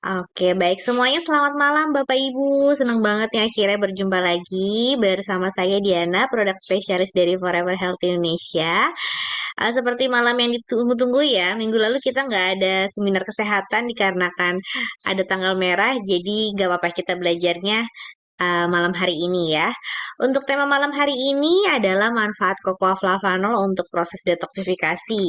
Oke, baik semuanya selamat malam Bapak Ibu. Senang banget ya akhirnya berjumpa lagi bersama saya Diana, produk spesialis dari Forever Health Indonesia. Seperti malam yang ditunggu-tunggu ya, minggu lalu kita nggak ada seminar kesehatan dikarenakan ada tanggal merah, jadi nggak apa-apa kita belajarnya malam hari ini ya. Untuk tema malam hari ini adalah manfaat cocoa flavanol untuk proses detoksifikasi.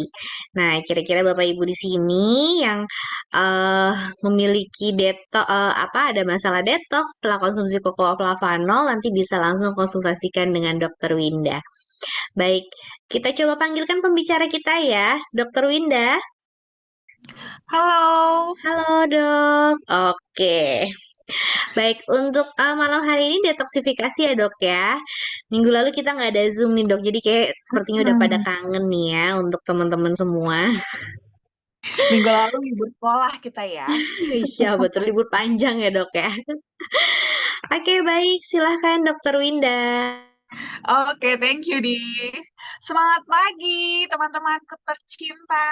Nah, kira-kira Bapak Ibu di sini yang eh, memiliki ada masalah detox setelah konsumsi cocoa flavanol nanti bisa langsung konsultasikan dengan Dokter Winda. Baik, kita coba panggilkan pembicara kita ya, Dokter Winda. Halo, Halo, Dok. Oke. Baik, untuk malam hari ini detoksifikasi ya dok ya. Minggu lalu kita nggak ada Zoom nih dok, jadi kayak sepertinya udah pada hmm, kangen nih ya untuk teman-teman semua. minggu lalu libur sekolah kita ya. Iya betul, libur panjang ya dok ya. Oke baik, silahkan dokter Winda. Oke, thank you, Di. Semangat pagi, teman-temanku tercinta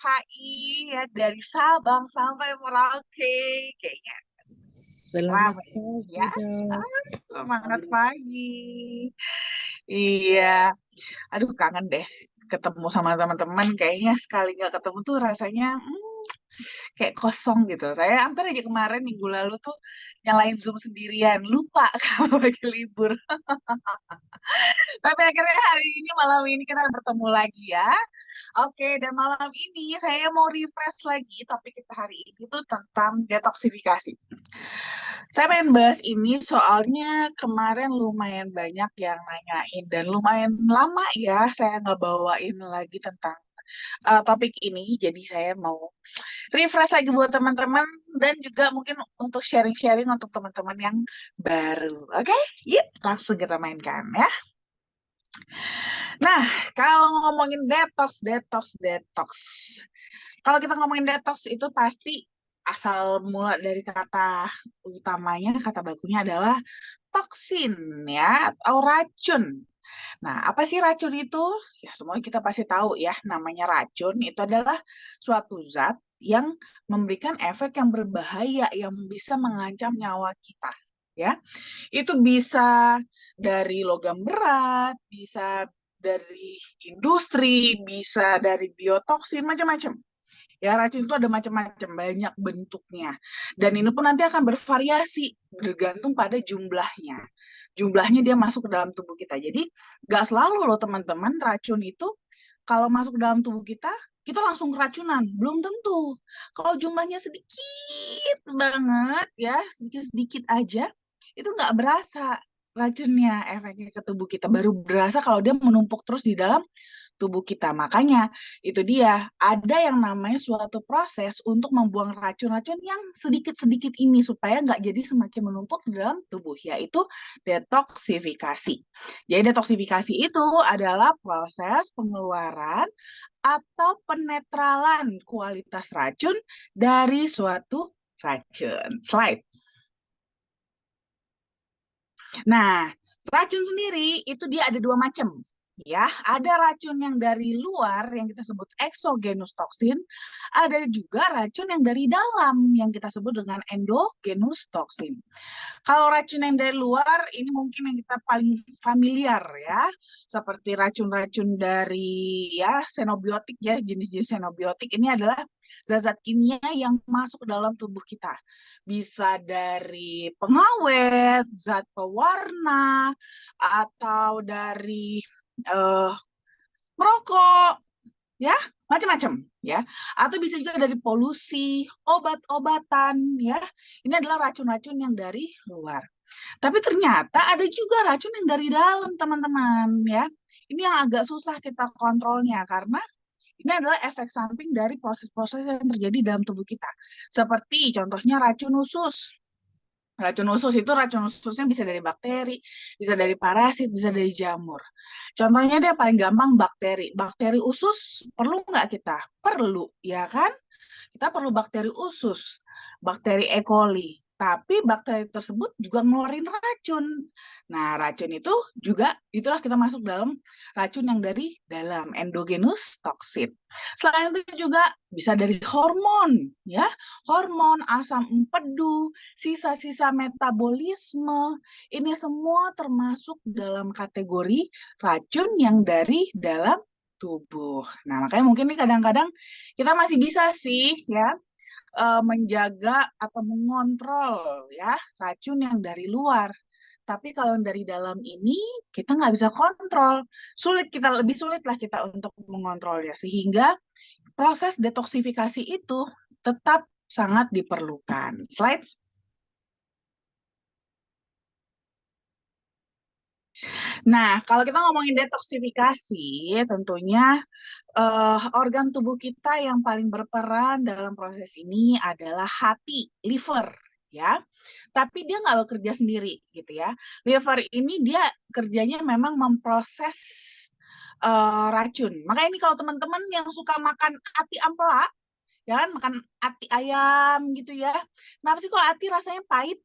FHI ya dari Sabang sampai Merauke. Kayaknya Selamat ramai pagi ya. dok. Semangat pagi. Iya, aduh kangen deh ketemu sama teman-teman. Kayaknya sekali nggak ketemu tuh rasanya kayak kosong gitu. Saya hampir aja kemarin minggu lalu tuh nyalain Zoom sendirian, lupa kalau lagi libur. Tapi akhirnya hari ini malam ini kita bertemu lagi ya. Oke, dan malam ini saya mau refresh lagi topik kita hari ini tuh tentang detoksifikasi. Saya pengen bahas ini soalnya kemarin lumayan banyak yang nanyain dan lumayan lama ya saya nggak bawain lagi tentang topik ini. Jadi saya mau refresh lagi buat teman-teman dan juga mungkin untuk sharing-sharing untuk teman-teman yang baru. Oke, yuk langsung kita mainkan ya. Nah, kalau ngomongin detox, detox, detox. Kalau kita ngomongin detox itu pasti asal mula dari kata utamanya, kata bakunya adalah toksin ya atau racun. Nah, apa sih racun itu? Ya, semua kita pasti tahu ya, namanya racun itu adalah suatu zat yang memberikan efek yang berbahaya yang bisa mengancam nyawa kita. Ya, itu bisa dari logam berat, bisa dari industri, bisa dari biotoksin, macam-macam. Ya, racun itu ada macam-macam, banyak bentuknya. Dan ini pun nanti akan bervariasi bergantung pada jumlahnya. Jumlahnya dia masuk ke dalam tubuh kita. Jadi, nggak selalu loh teman-teman, racun itu kalau masuk ke dalam tubuh kita langsung keracunan. Belum tentu. Kalau jumlahnya sedikit banget, ya, sedikit-sedikit aja, itu nggak berasa racunnya efeknya ke tubuh kita. Baru berasa kalau dia menumpuk terus di dalam tubuh kita. Makanya itu dia, ada yang namanya suatu proses untuk membuang racun-racun yang sedikit-sedikit ini supaya nggak jadi semakin menumpuk di dalam tubuh, yaitu detoksifikasi. Jadi detoksifikasi itu adalah proses pengeluaran atau penetralan kualitas racun dari suatu racun. Slide. Nah, racun sendiri itu dia ada dua macam. Ya, ada racun yang dari luar yang kita sebut exogenous toxin, ada juga racun yang dari dalam yang kita sebut dengan endogenous toxin. Kalau racun yang dari luar ini mungkin yang kita paling familiar ya, seperti racun-racun dari ya xenobiotik ya, jenis-jenis xenobiotik ini adalah zat-zat kimia yang masuk ke dalam tubuh kita. Bisa dari pengawet, zat pewarna, atau dari eh, merokok, ya macam-macam ya. Atau bisa juga dari polusi, obat-obatan ya. Ini adalah racun-racun yang dari luar. Tapi ternyata ada juga racun yang dari dalam, teman-teman ya. Ini yang agak susah kita kontrolnya karena ini adalah efek samping dari proses-proses yang terjadi dalam tubuh kita. Seperti contohnya racun usus. Racun usus itu racun ususnya bisa dari bakteri, bisa dari parasit, bisa dari jamur. Contohnya dia paling gampang bakteri. Bakteri usus perlu nggak kita? Perlu, ya kan? Kita perlu bakteri usus, bakteri E. coli. tapi bakteri tersebut juga ngeluarin racun. Nah, racun itu juga itulah kita masuk dalam racun yang dari dalam endogenous toxin. Selain itu juga bisa dari hormon, ya, hormon, asam empedu, sisa-sisa metabolisme. Ini semua termasuk dalam kategori racun yang dari dalam tubuh. Nah, makanya mungkin nih kadang-kadang kita masih bisa sih, ya, menjaga atau mengontrol ya racun yang dari luar. Tapi kalau yang dari dalam ini kita nggak bisa kontrol, lebih sulit lah kita untuk mengontrolnya sehingga proses detoksifikasi itu tetap sangat diperlukan. Slide. Nah, kalau kita ngomongin detoksifikasi, tentunya organ tubuh kita yang paling berperan dalam proses ini adalah hati, liver, ya. Tapi dia nggak bekerja sendiri, gitu ya. Liver ini dia kerjanya memang memproses racun. Makanya ini kalau teman-teman yang suka makan ati ampela, ya kan, makan ati ayam gitu ya. Kenapa sih kok ati rasanya pahit?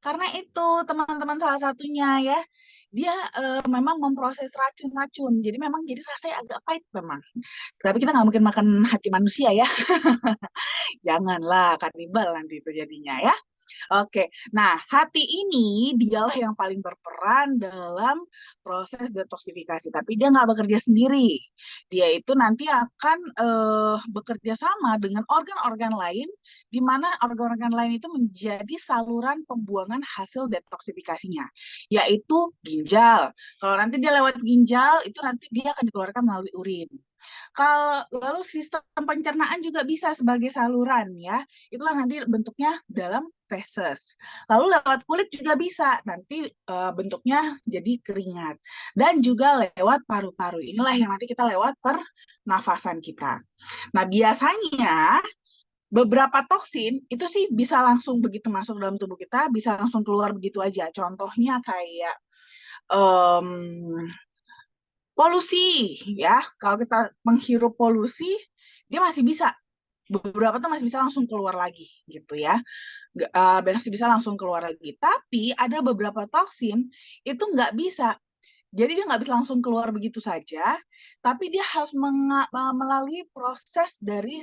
Karena itu teman-teman salah satunya ya, dia memang memproses racun-racun. Jadi memang jadi rasanya agak pahit memang. Tapi kita nggak mungkin makan hati manusia ya. Janganlah kanibal nanti itu jadinya ya. Oke, nah hati ini dialah yang paling berperan dalam proses detoksifikasi, tapi dia nggak bekerja sendiri. Dia itu nanti akan bekerja sama dengan organ-organ lain, di mana organ-organ lain itu menjadi saluran pembuangan hasil detoksifikasinya, yaitu ginjal. Kalau nanti dia lewat ginjal, itu nanti dia akan dikeluarkan melalui urin. Kalau lalu sistem pencernaan juga bisa sebagai saluran ya. Itulah nanti bentuknya dalam feses. Lalu lewat kulit juga bisa. Nanti bentuknya jadi keringat. Dan juga lewat paru-paru. Inilah yang nanti kita lewat pernafasan kita. Nah, biasanya beberapa toksin itu sih bisa langsung begitu masuk dalam tubuh kita, bisa langsung keluar begitu aja. Contohnya kayak polusi ya, kalau kita menghirup polusi dia masih bisa, beberapa tuh masih bisa langsung keluar lagi gitu ya, masih bisa langsung keluar lagi. Tapi ada beberapa toksin itu nggak bisa, jadi dia nggak bisa langsung keluar begitu saja, tapi dia harus melalui proses dari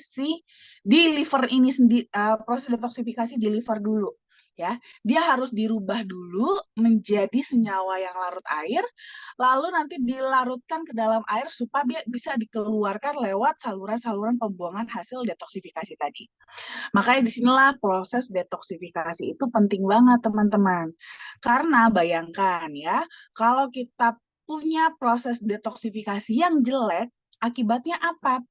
di liver ini sendiri, proses detoksifikasi di liver dulu. Ya, dia harus dirubah dulu menjadi senyawa yang larut air, lalu nanti dilarutkan ke dalam air supaya bisa dikeluarkan lewat saluran-saluran pembuangan hasil detoksifikasi tadi. Makanya disinilah proses detoksifikasi itu penting banget teman-teman. Karena bayangkan ya, kalau kita punya proses detoksifikasi yang jelek, akibatnya apa?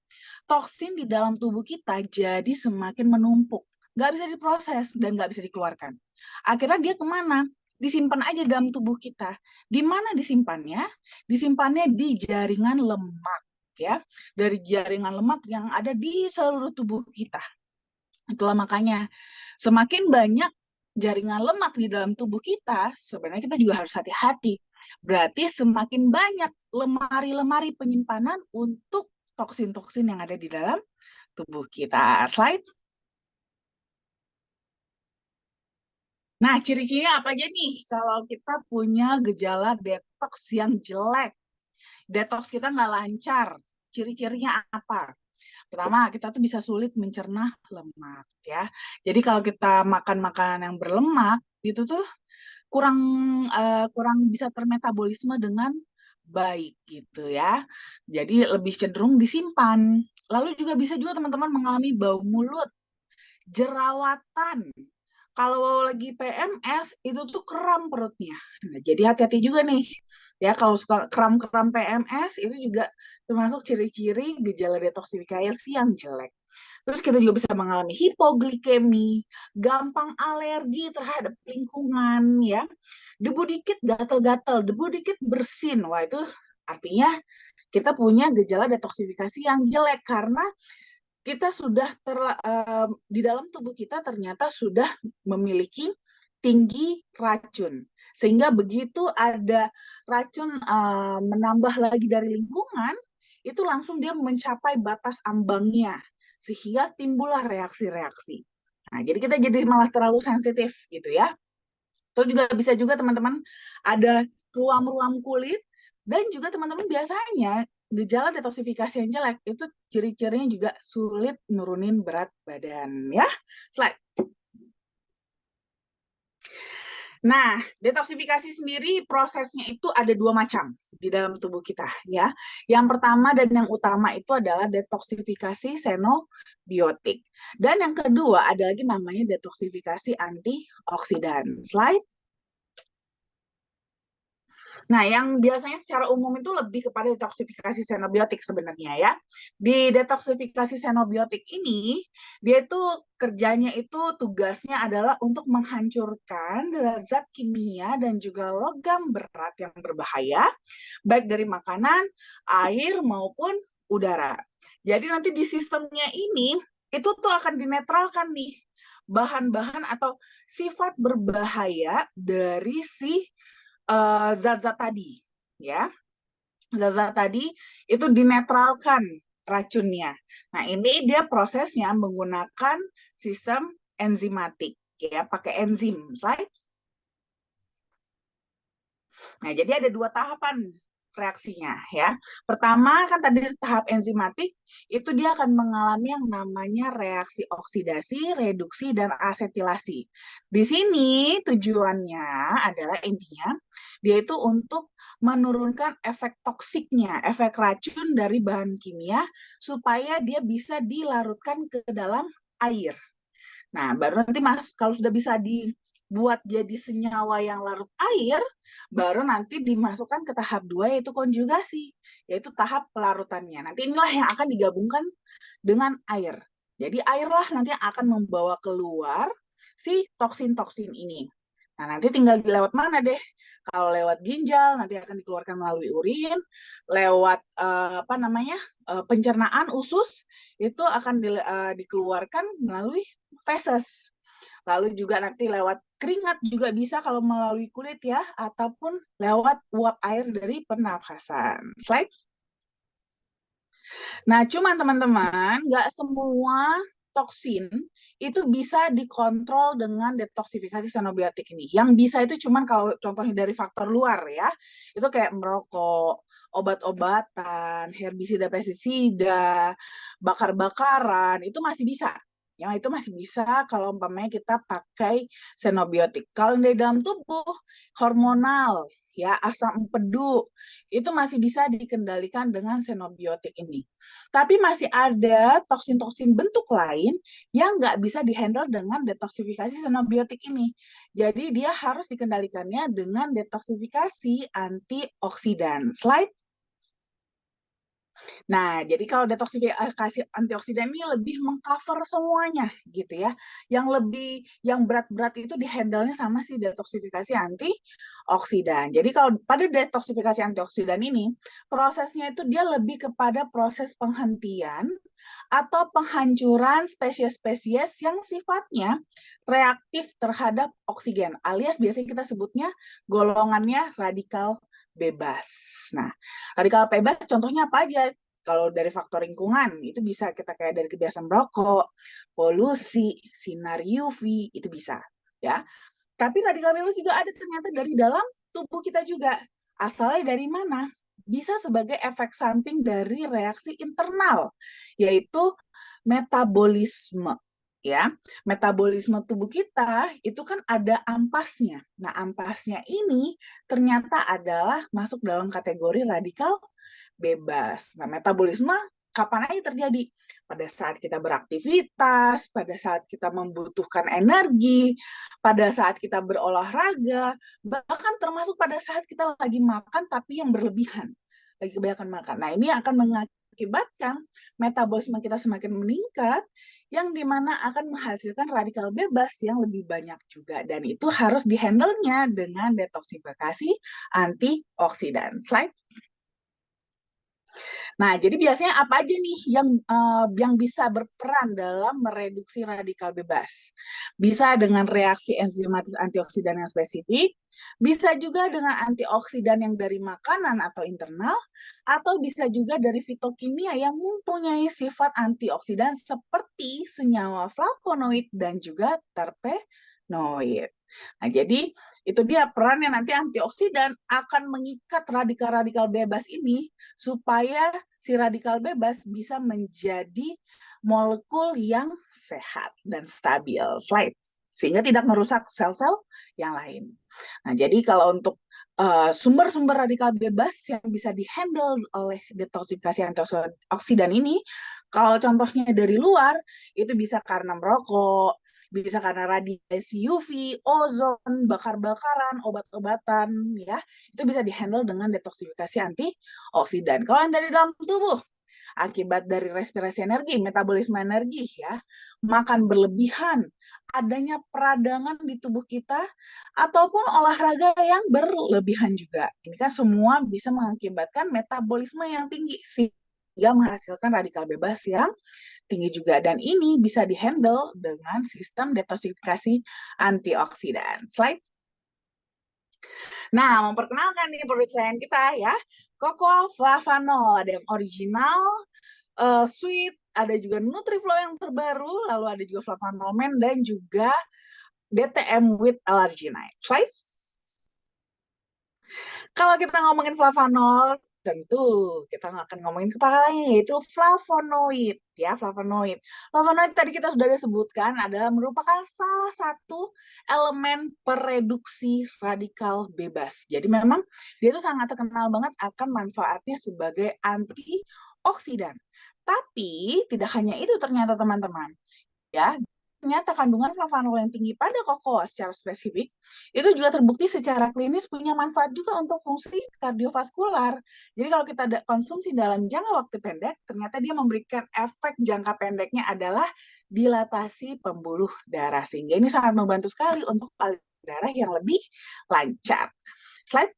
Toksin di dalam tubuh kita jadi semakin menumpuk. Nggak bisa diproses dan nggak bisa dikeluarkan. Akhirnya dia kemana? Disimpan aja dalam tubuh kita. Di mana disimpannya? Disimpannya di jaringan lemak. Ya, dari jaringan lemak yang ada di seluruh tubuh kita. Itulah makanya semakin banyak jaringan lemak di dalam tubuh kita, sebenarnya kita juga harus hati-hati. Berarti semakin banyak lemari-lemari penyimpanan untuk toksin-toksin yang ada di dalam tubuh kita. Slide. Nah, ciri-cirinya apa aja nih kalau kita punya gejala detox yang jelek? Detox kita nggak lancar. Ciri-cirinya apa? Pertama, kita tuh bisa sulit mencerna lemak ya. Jadi kalau kita makan makanan yang berlemak, itu tuh kurang kurang bisa termetabolisme dengan baik gitu ya. Jadi lebih cenderung disimpan. Lalu juga bisa juga teman-teman mengalami bau mulut, jerawatan. Kalau lagi PMS itu tuh kram perutnya. Nah, jadi hati-hati juga nih. Ya, kalau suka kram-kram PMS itu juga termasuk ciri-ciri gejala detoksifikasi yang jelek. Terus kita juga bisa mengalami hipoglikemi, gampang alergi terhadap lingkungan ya. Debu dikit gatal-gatal, debu dikit bersin. Wah, itu artinya kita punya gejala detoksifikasi yang jelek karena kita sudah di dalam tubuh kita ternyata sudah memiliki tinggi racun. Sehingga begitu ada racun menambah lagi dari lingkungan, itu langsung dia mencapai batas ambangnya. Sehingga timbullah reaksi-reaksi. Nah, jadi kita jadi malah terlalu sensitif gitu ya. Terus juga bisa juga teman-teman ada ruam-ruam kulit, dan juga teman-teman biasanya gejala detoksifikasi yang jelek itu ciri-cirinya juga sulit nurunin berat badan ya. Slide. Nah, detoksifikasi sendiri prosesnya itu ada dua macam di dalam tubuh kita ya. Yang pertama dan yang utama itu adalah detoksifikasi xenobiotik. Dan yang kedua ada lagi namanya detoksifikasi antioksidan. Slide. Nah, yang biasanya secara umum itu lebih kepada detoksifikasi xenobiotik sebenarnya ya. Di detoksifikasi xenobiotik ini, dia itu kerjanya itu tugasnya adalah untuk menghancurkan zat kimia dan juga logam berat yang berbahaya, baik dari makanan, air, maupun udara. Jadi nanti di sistemnya ini, itu tuh akan dinetralkan nih bahan-bahan atau sifat berbahaya dari si zat-zat tadi ya. Zat-zat tadi itu dinetralkan racunnya. Nah, ini dia prosesnya menggunakan sistem enzimatik ya, pakai enzim. Slide. Nah, jadi ada dua tahapan reaksinya ya. Pertama kan tadi tahap enzimatik itu dia akan mengalami yang namanya reaksi oksidasi, reduksi, dan asetilasi. Di sini tujuannya adalah intinya dia itu untuk menurunkan efek toksiknya, efek racun dari bahan kimia supaya dia bisa dilarutkan ke dalam air. Nah, baru nanti kalau sudah bisa dibuat jadi senyawa yang larut air, baru nanti dimasukkan ke tahap 2 yaitu konjugasi, yaitu tahap pelarutannya. Nanti inilah yang akan digabungkan dengan air. Jadi airlah nanti yang akan membawa keluar si toksin-toksin ini. Nah, nanti tinggal lewat mana deh? Kalau lewat ginjal nanti akan dikeluarkan melalui urin, lewat pencernaan usus itu akan dikeluarkan melalui feses. Lalu juga nanti lewat keringat juga bisa kalau melalui kulit ya, ataupun lewat uap air dari pernafasan. Slide. Nah, cuman teman-teman, nggak semua toksin itu bisa dikontrol dengan detoksifikasi xenobiotik ini. Yang bisa itu cuman kalau contohnya dari faktor luar ya, itu kayak merokok, obat-obatan, herbisida, pestisida, bakar-bakaran, itu masih bisa. Yang itu masih bisa kalau umpamanya kita pakai xenobiotik. Kalau di dalam tubuh, hormonal, ya asam empedu, itu masih bisa dikendalikan dengan xenobiotik ini. Tapi masih ada toksin-toksin bentuk lain yang nggak bisa dihandle dengan detoksifikasi xenobiotik ini. Jadi dia harus dikendalikannya dengan detoksifikasi antioksidan. Slide. Nah, jadi kalau detoksifikasi antioksidan ini lebih mengcover semuanya gitu ya. Yang berat-berat itu dihandle-nya sama si detoksifikasi antioksidan. Jadi kalau pada detoksifikasi antioksidan ini, prosesnya itu dia lebih kepada proses penghentian atau penghancuran spesies-spesies yang sifatnya reaktif terhadap oksigen, alias biasanya kita sebutnya golongannya radikal bebas. Nah, radikal bebas contohnya apa aja? Kalau dari faktor lingkungan, itu bisa kita kayak dari kebiasaan merokok, polusi, sinar UV, itu bisa. Ya. Tapi radikal bebas juga ada ternyata dari dalam tubuh kita juga. Asalnya dari mana? Bisa sebagai efek samping dari reaksi internal, yaitu metabolisme. Ya, metabolisme tubuh kita itu kan ada ampasnya. Nah, ampasnya ini ternyata adalah masuk dalam kategori radikal bebas. Nah, metabolisme kapan aja terjadi? Pada saat kita beraktivitas, pada saat kita membutuhkan energi, pada saat kita berolahraga, bahkan termasuk pada saat kita lagi makan tapi yang berlebihan, lagi kebanyakan makan. Nah, ini akan mengakibatkan metabolisme kita semakin meningkat, yang dimana akan menghasilkan radikal bebas yang lebih banyak juga. Dan itu harus dihandle-nya dengan detoksifikasi antioksidan. Slide. Nah, jadi biasanya apa aja nih yang bisa berperan dalam mereduksi radikal bebas? Bisa dengan reaksi enzimatis antioksidan yang spesifik, bisa juga dengan antioksidan yang dari makanan atau internal, atau bisa juga dari fitokimia yang mempunyai sifat antioksidan seperti senyawa flavonoid dan juga terpenoid. Nah, jadi itu dia perannya nanti antioksidan akan mengikat radikal-radikal bebas ini supaya si radikal bebas bisa menjadi molekul yang sehat dan stabil, slide, sehingga tidak merusak sel-sel yang lain. Nah, jadi kalau untuk sumber-sumber radikal bebas yang bisa dihandle oleh detoksifikasi antioksidan ini, kalau contohnya dari luar, itu bisa karena merokok, bisa karena radiasi UV, ozon, bakar-bakaran, obat-obatan, ya, itu bisa dihandle dengan detoksifikasi antioksidan. Kalau yang dari dalam tubuh, akibat dari respirasi energi, metabolisme energi, ya, makan berlebihan, adanya peradangan di tubuh kita, ataupun olahraga yang berlebihan juga. Ini kan semua bisa mengakibatkan metabolisme yang tinggi, sehingga menghasilkan radikal bebas yang tinggi juga. Dan ini bisa dihandle dengan sistem detoksifikasi antioksidan. Slide. Nah, memperkenalkan nih produk sajian kita ya. Cocoa Flavanol, ada yang original, sweet, ada juga Nutriflow yang terbaru, lalu ada juga Flavanol Men dan juga DTM with Allergenite. Slide. Kalau kita ngomongin flavanol, tentu kita nggak akan ngomongin kepalanya, yaitu flavonoid. Ya, flavonoid. Flavonoid tadi kita sudah disebutkan adalah merupakan salah satu elemen pereduksi radikal bebas. Jadi memang dia itu sangat terkenal banget akan manfaatnya sebagai antioksidan. Tapi tidak hanya itu ternyata teman-teman. Ya, ternyata kandungan flavanol yang tinggi pada kokoa secara spesifik itu juga terbukti secara klinis punya manfaat juga untuk fungsi kardiovaskular. Jadi kalau kita konsumsi dalam jangka waktu pendek, ternyata dia memberikan efek jangka pendeknya adalah dilatasi pembuluh darah. Sehingga ini sangat membantu sekali untuk aliran darah yang lebih lancar. Slide.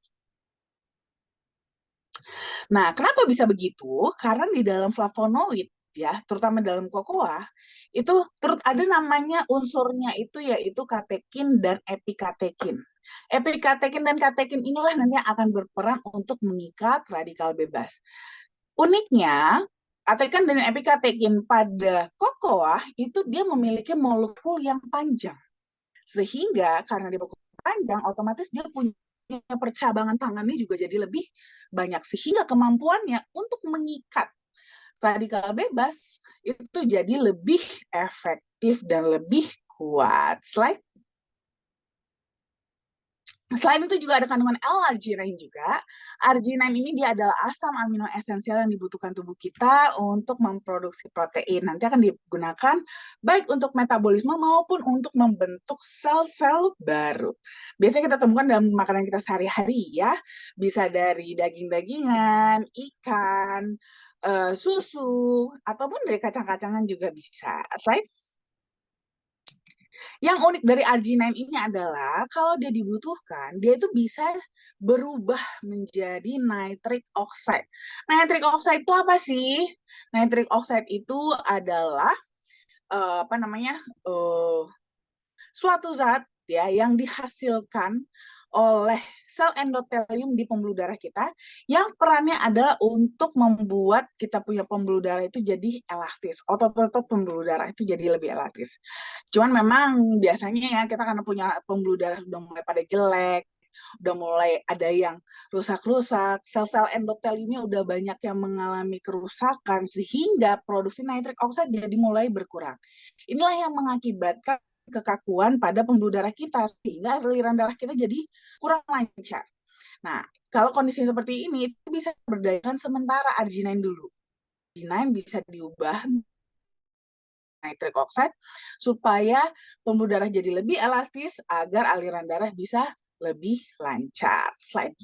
Nah, kenapa bisa begitu? Karena di dalam flavonoid, ya, terutama dalam kokoa, itu ada namanya unsurnya itu yaitu katekin dan epikatekin. Epikatekin dan katekin inilah nanti akan berperan untuk mengikat radikal bebas. Uniknya, katekin dan epikatekin pada kokoa itu dia memiliki molekul yang panjang. Sehingga karena dia panjang, otomatis dia punya percabangan tangannya juga jadi lebih banyak. Sehingga kemampuannya untuk mengikat radikal bebas itu jadi lebih efektif dan lebih kuat. Slide. Selain itu juga ada kandungan L-arginine juga. Arginine ini dia adalah asam amino esensial yang dibutuhkan tubuh kita untuk memproduksi protein. Nanti akan digunakan baik untuk metabolisme maupun untuk membentuk sel-sel baru. Biasanya kita temukan dalam makanan kita sehari-hari ya. Bisa dari daging-dagingan, ikan, susu, ataupun dari kacang-kacangan juga bisa. Slide. Yang unik dari arginine ini adalah kalau dia dibutuhkan, dia itu bisa berubah menjadi nitric oxide. Nitric oxide itu apa sih? Nitric oxide itu adalah apa namanya? Suatu zat ya yang dihasilkan oleh sel endotelium di pembuluh darah kita yang perannya adalah untuk membuat kita punya pembuluh darah itu jadi elastis. Otot-otot pembuluh darah itu jadi lebih elastis. Cuman memang biasanya ya kita karena punya pembuluh darah udah mulai pada jelek, udah mulai ada yang rusak-rusak, sel-sel endoteliumnya udah banyak yang mengalami kerusakan sehingga produksi nitric oxide jadi mulai berkurang. Inilah yang mengakibatkan kekakuan pada pembuluh darah kita sehingga aliran darah kita jadi kurang lancar. Nah, kalau kondisi seperti ini itu bisa berdayakan sementara arginine dulu. Arginine bisa diubah nitric oxide supaya pembuluh darah jadi lebih elastis agar aliran darah bisa lebih lancar. Slide.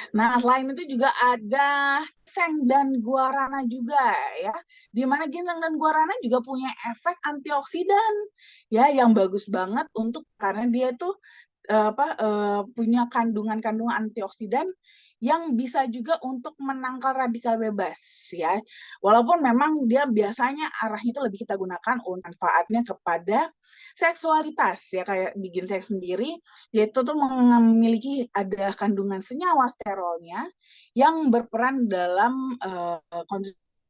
Nah, selain itu juga ada ginseng dan guarana juga ya. Di mana ginseng dan guarana juga punya efek antioksidan ya yang bagus banget untuk karena dia tuh punya kandungan-kandungan antioksidan yang bisa juga untuk menangkal radikal bebas ya. Walaupun memang dia biasanya arahnya itu lebih kita gunakan untuk manfaatnya kepada seksualitas ya, kayak di ginseng sendiri yaitu tuh memiliki ada kandungan senyawa sterolnya yang berperan dalam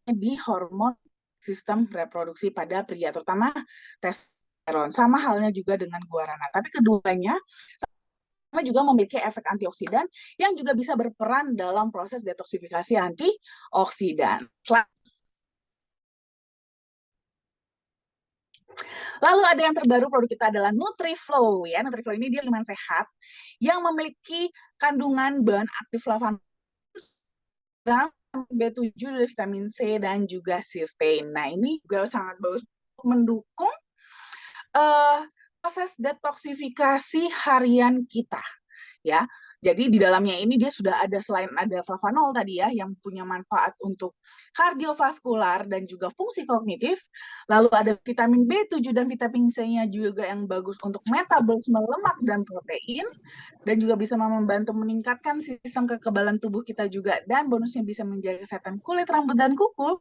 di hormon sistem reproduksi pada pria, terutama testosteron. Sama halnya juga dengan guarana. Tapi keduanya juga memiliki efek antioksidan yang juga bisa berperan dalam proses detoksifikasi antioksidan. Lalu ada yang terbaru produk kita adalah NutriFlow ya. NutriFlow ini dia minuman sehat yang memiliki kandungan bahan aktif flavonoid, B7, vitamin C dan juga cysteine. Nah, ini juga sangat bagus mendukung proses detoksifikasi harian kita ya. Jadi di dalamnya ini dia sudah ada, selain ada flavanol tadi ya yang punya manfaat untuk kardiovaskular dan juga fungsi kognitif, lalu ada vitamin B7 dan vitamin C-nya juga yang bagus untuk metabolisme lemak dan protein, dan juga bisa membantu meningkatkan sistem kekebalan tubuh kita juga, dan bonusnya bisa menjaga kesehatan kulit, rambut, dan kuku.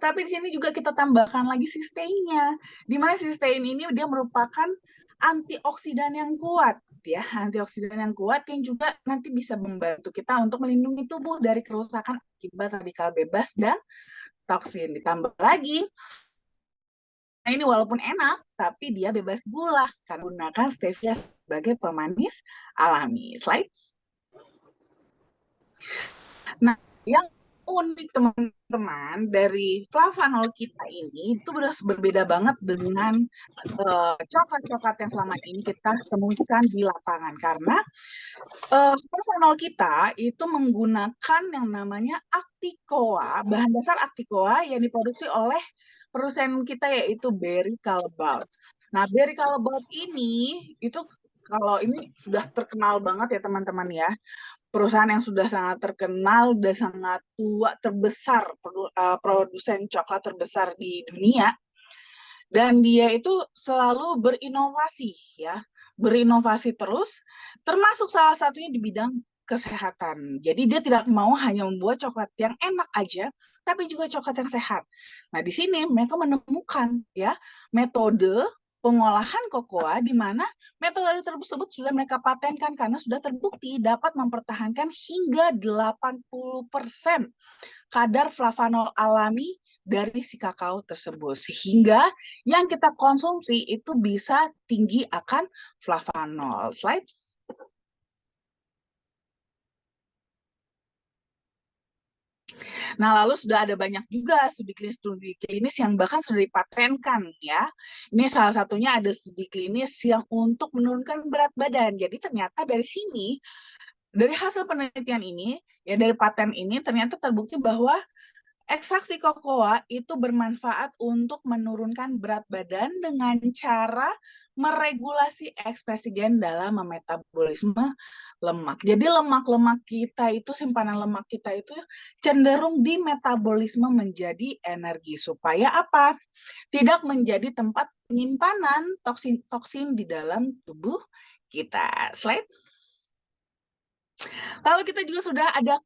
Tapi di sini juga kita tambahkan lagi cysteinnya, di mana cystein ini dia merupakan antioksidan yang kuat ya, antioksidan yang kuat yang juga nanti bisa membantu kita untuk melindungi tubuh dari kerusakan akibat radikal bebas dan toksin. Ditambah lagi, nah ini walaupun enak, tapi dia bebas gula karena gunakan stevia sebagai pemanis alami. Slide. Nah, yang unik teman-teman dari flavanol kita ini itu berbeda banget dengan coklat-coklat yang selama ini kita temukan di lapangan, karena flavanol kita itu menggunakan yang namanya Acticoa, bahan dasar Acticoa yang diproduksi oleh perusahaan kita yaitu Berry Callebaut. Nah, Berry Callebaut ini itu kalau ini sudah terkenal banget ya teman-teman ya, perusahaan yang sudah sangat terkenal dan sangat tua, terbesar, produsen coklat terbesar di dunia. Dan dia itu selalu berinovasi ya, berinovasi terus, termasuk salah satunya di bidang kesehatan. Jadi dia tidak mau hanya membuat coklat yang enak aja, tapi juga coklat yang sehat. Nah, di sini mereka menemukan ya metode pengolahan kokoa di mana metode tersebut sudah mereka patenkan karena sudah terbukti dapat mempertahankan hingga 80% kadar flavanol alami dari si kakao tersebut, sehingga yang kita konsumsi itu bisa tinggi akan flavanol. Slide. Nah, lalu sudah ada banyak juga studi klinis yang bahkan sudah dipatenkan ya. Ini salah satunya ada studi klinis yang untuk menurunkan berat badan. Jadi ternyata dari sini, dari hasil penelitian ini, ya dari paten ini ternyata terbukti bahwa ekstraksi kokoa itu bermanfaat untuk menurunkan berat badan dengan cara meregulasi ekspresi gen dalam metabolisme lemak. Jadi lemak-lemak kita itu, simpanan lemak kita itu cenderung di metabolisme menjadi energi. Supaya apa? Tidak menjadi tempat penyimpanan toksin-toksin di dalam tubuh kita. Slide. Lalu kita juga sudah ada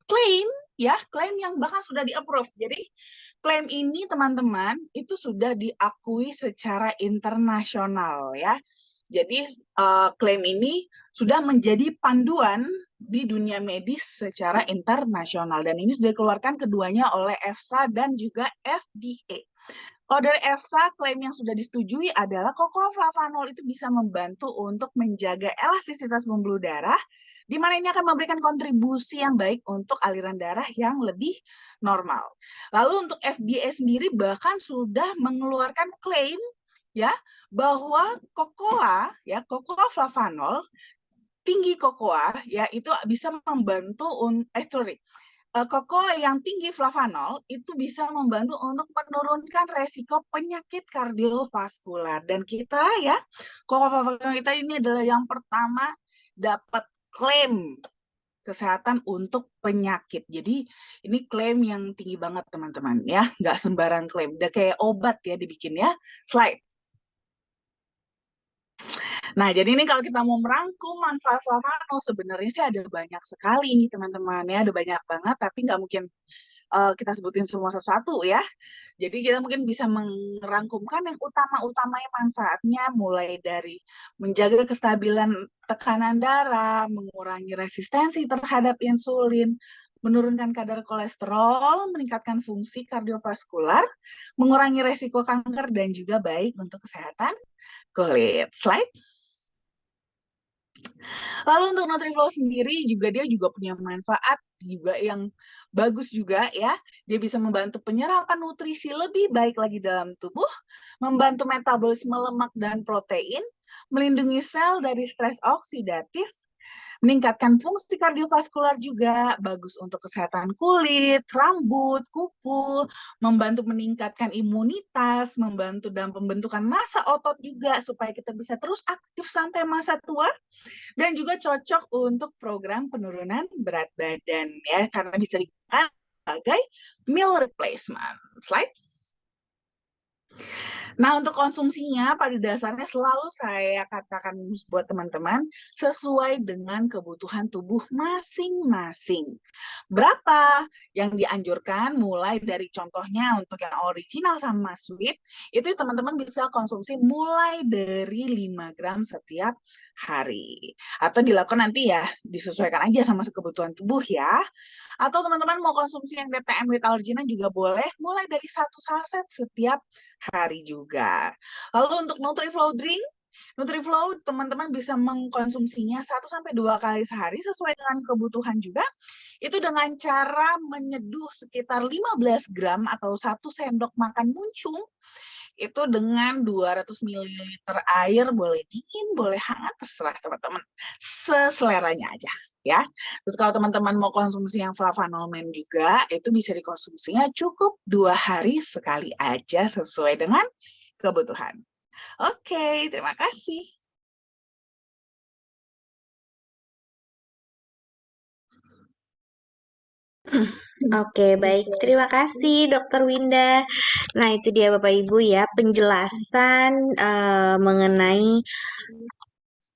klaim ya, klaim yang bahkan sudah di-approve. Jadi klaim ini teman-teman itu sudah diakui secara internasional ya. Jadi klaim ini sudah menjadi panduan di dunia medis secara internasional, dan ini sudah dikeluarkan keduanya oleh EFSA dan juga FDA. Kalau dari EFSA, klaim yang sudah disetujui adalah cocoa flavanol itu bisa membantu untuk menjaga elastisitas pembuluh darah, di mana ini akan memberikan kontribusi yang baik untuk aliran darah yang lebih normal. Lalu untuk FDA sendiri bahkan sudah mengeluarkan klaim ya bahwa cocoa flavanol, tinggi cocoa ya itu bisa membantu cocoa yang tinggi flavanol itu bisa membantu untuk menurunkan resiko penyakit kardiovaskular. Dan kita ya, cocoa flavanol kita ini adalah yang pertama dapat klaim kesehatan untuk penyakit. Jadi ini klaim yang tinggi banget teman-teman ya, nggak sembarang klaim. Udah kayak obat ya dibikin ya. Slide. Nah, jadi ini kalau kita mau merangkum manfaat flavano, sebenarnya sih ada banyak sekali nih teman-teman ya, ada banyak banget, tapi nggak mungkin kita sebutin semua satu-satu ya. Jadi kita mungkin bisa merangkumkan yang utama-utamanya manfaatnya, mulai dari menjaga kestabilan tekanan darah, mengurangi resistensi terhadap insulin, menurunkan kadar kolesterol, meningkatkan fungsi kardiovaskular, mengurangi resiko kanker, dan juga baik untuk kesehatan kulit. Slide. Lalu untuk NutriFlow sendiri juga dia juga punya manfaat juga yang bagus juga ya. Dia bisa membantu penyerapan nutrisi lebih baik lagi dalam tubuh, membantu metabolisme lemak dan protein, melindungi sel dari stres oksidatif, meningkatkan fungsi kardiovaskular juga, bagus untuk kesehatan kulit, rambut, kuku, membantu meningkatkan imunitas, membantu dalam pembentukan massa otot juga supaya kita bisa terus aktif sampai masa tua, dan juga cocok untuk program penurunan berat badan ya, karena bisa digunakan sebagai meal replacement. Slide. Nah, untuk konsumsinya pada dasarnya selalu saya katakan buat teman-teman sesuai dengan kebutuhan tubuh masing-masing. Berapa yang dianjurkan mulai dari contohnya untuk yang original sama sweet, itu teman-teman bisa konsumsi mulai dari 5 gram setiap hari. Atau dilakukan nanti ya, disesuaikan aja sama kebutuhan tubuh ya. Atau teman-teman mau konsumsi yang DTM with allergenan juga boleh, mulai dari 1 saset setiap hari juga. Lalu untuk NutriFlow drink, NutriFlow teman-teman bisa mengkonsumsinya 1 sampai 2 kali sehari sesuai dengan kebutuhan juga. Itu dengan cara menyeduh sekitar 15 gram atau 1 sendok makan muncung itu dengan 200 ml air, boleh dingin, boleh hangat, terserah teman-teman. Seseleranya aja ya. Terus kalau teman-teman mau konsumsi yang flavanolmen juga, itu bisa dikonsumsinya cukup 2 hari sekali aja sesuai dengan kebutuhan. Oke, terima kasih. Oke, baik. Terima kasih, Dokter Winda. Nah, itu dia Bapak Ibu ya, penjelasan mengenai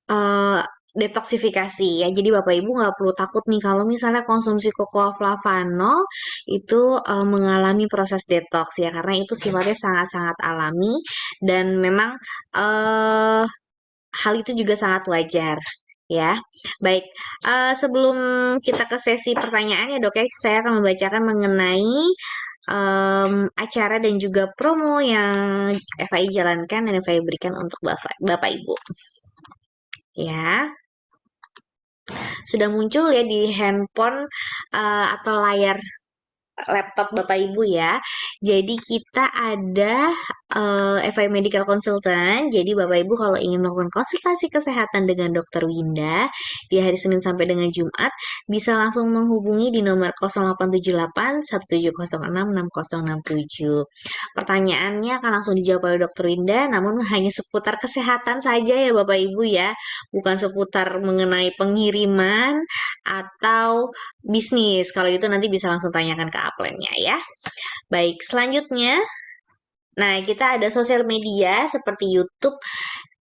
eh, detoksifikasi ya. Jadi Bapak Ibu nggak perlu takut nih kalau misalnya konsumsi cocoa flavanol itu mengalami proses detox ya, karena itu sifatnya sangat-sangat alami dan memang eh, hal itu juga sangat wajar ya. Baik, sebelum kita ke sesi pertanyaan ya dok ya, saya akan membacakan mengenai acara dan juga promo yang FAI jalankan dan FAI berikan untuk Bapak Ibu. Ya, sudah muncul ya di handphone atau layar laptop Bapak Ibu ya. Jadi kita ada FI Medical Consultant. Jadi Bapak Ibu kalau ingin melakukan konsultasi kesehatan dengan Dokter Winda di hari Senin sampai dengan Jumat, bisa langsung menghubungi di nomor 0878 1706 6067. Pertanyaannya akan langsung dijawab oleh Dokter Winda, namun hanya seputar kesehatan saja ya Bapak Ibu ya, bukan seputar mengenai pengiriman atau bisnis. Kalau itu nanti bisa langsung tanyakan ke upline-nya ya. Baik, selanjutnya. Nah, kita ada sosial media seperti YouTube,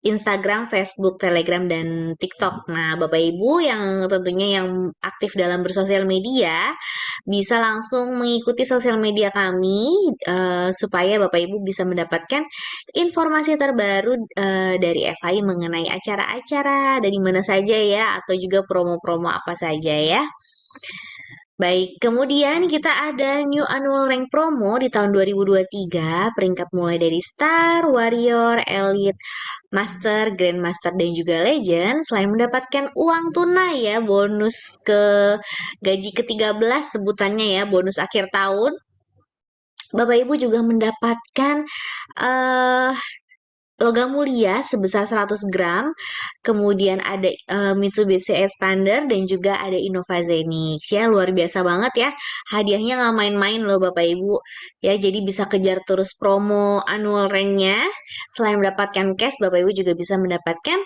Instagram, Facebook, Telegram, dan TikTok. Nah, Bapak Ibu yang tentunya yang aktif dalam bersosial media bisa langsung mengikuti sosial media kami supaya Bapak Ibu bisa mendapatkan informasi terbaru dari FI mengenai acara-acara dari mana saja ya atau juga promo-promo apa saja ya. Baik, kemudian kita ada New Annual Rank Promo di tahun 2023, peringkat mulai dari Star, Warrior, Elite, Master, Grandmaster, dan juga Legend. Selain mendapatkan uang tunai ya, bonus ke gaji ke-13 sebutannya ya, bonus akhir tahun. Bapak Ibu juga mendapatkan eh logam mulia sebesar 100 gram, kemudian ada Mitsubishi Expander dan juga ada Innova Zenix ya, luar biasa banget ya, hadiahnya nggak main-main loh Bapak Ibu ya, jadi bisa kejar terus promo annual ranknya. Selain mendapatkan cash, Bapak Ibu juga bisa mendapatkan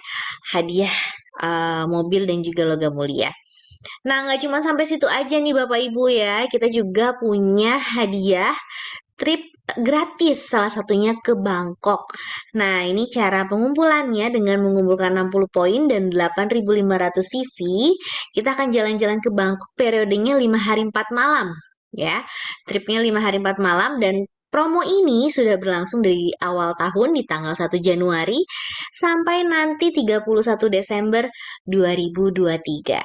hadiah mobil dan juga logam mulia. Nah, nggak cuma sampai situ aja nih Bapak Ibu ya, kita juga punya hadiah trip gratis, salah satunya ke Bangkok. Nah, ini cara pengumpulannya dengan mengumpulkan 60 poin dan 8.500 CV. Kita akan jalan-jalan ke Bangkok periodenya 5 hari 4 malam. Ya, tripnya 5 hari 4 malam dan promo ini sudah berlangsung dari awal tahun di tanggal 1 Januari sampai nanti 31 Desember 2023.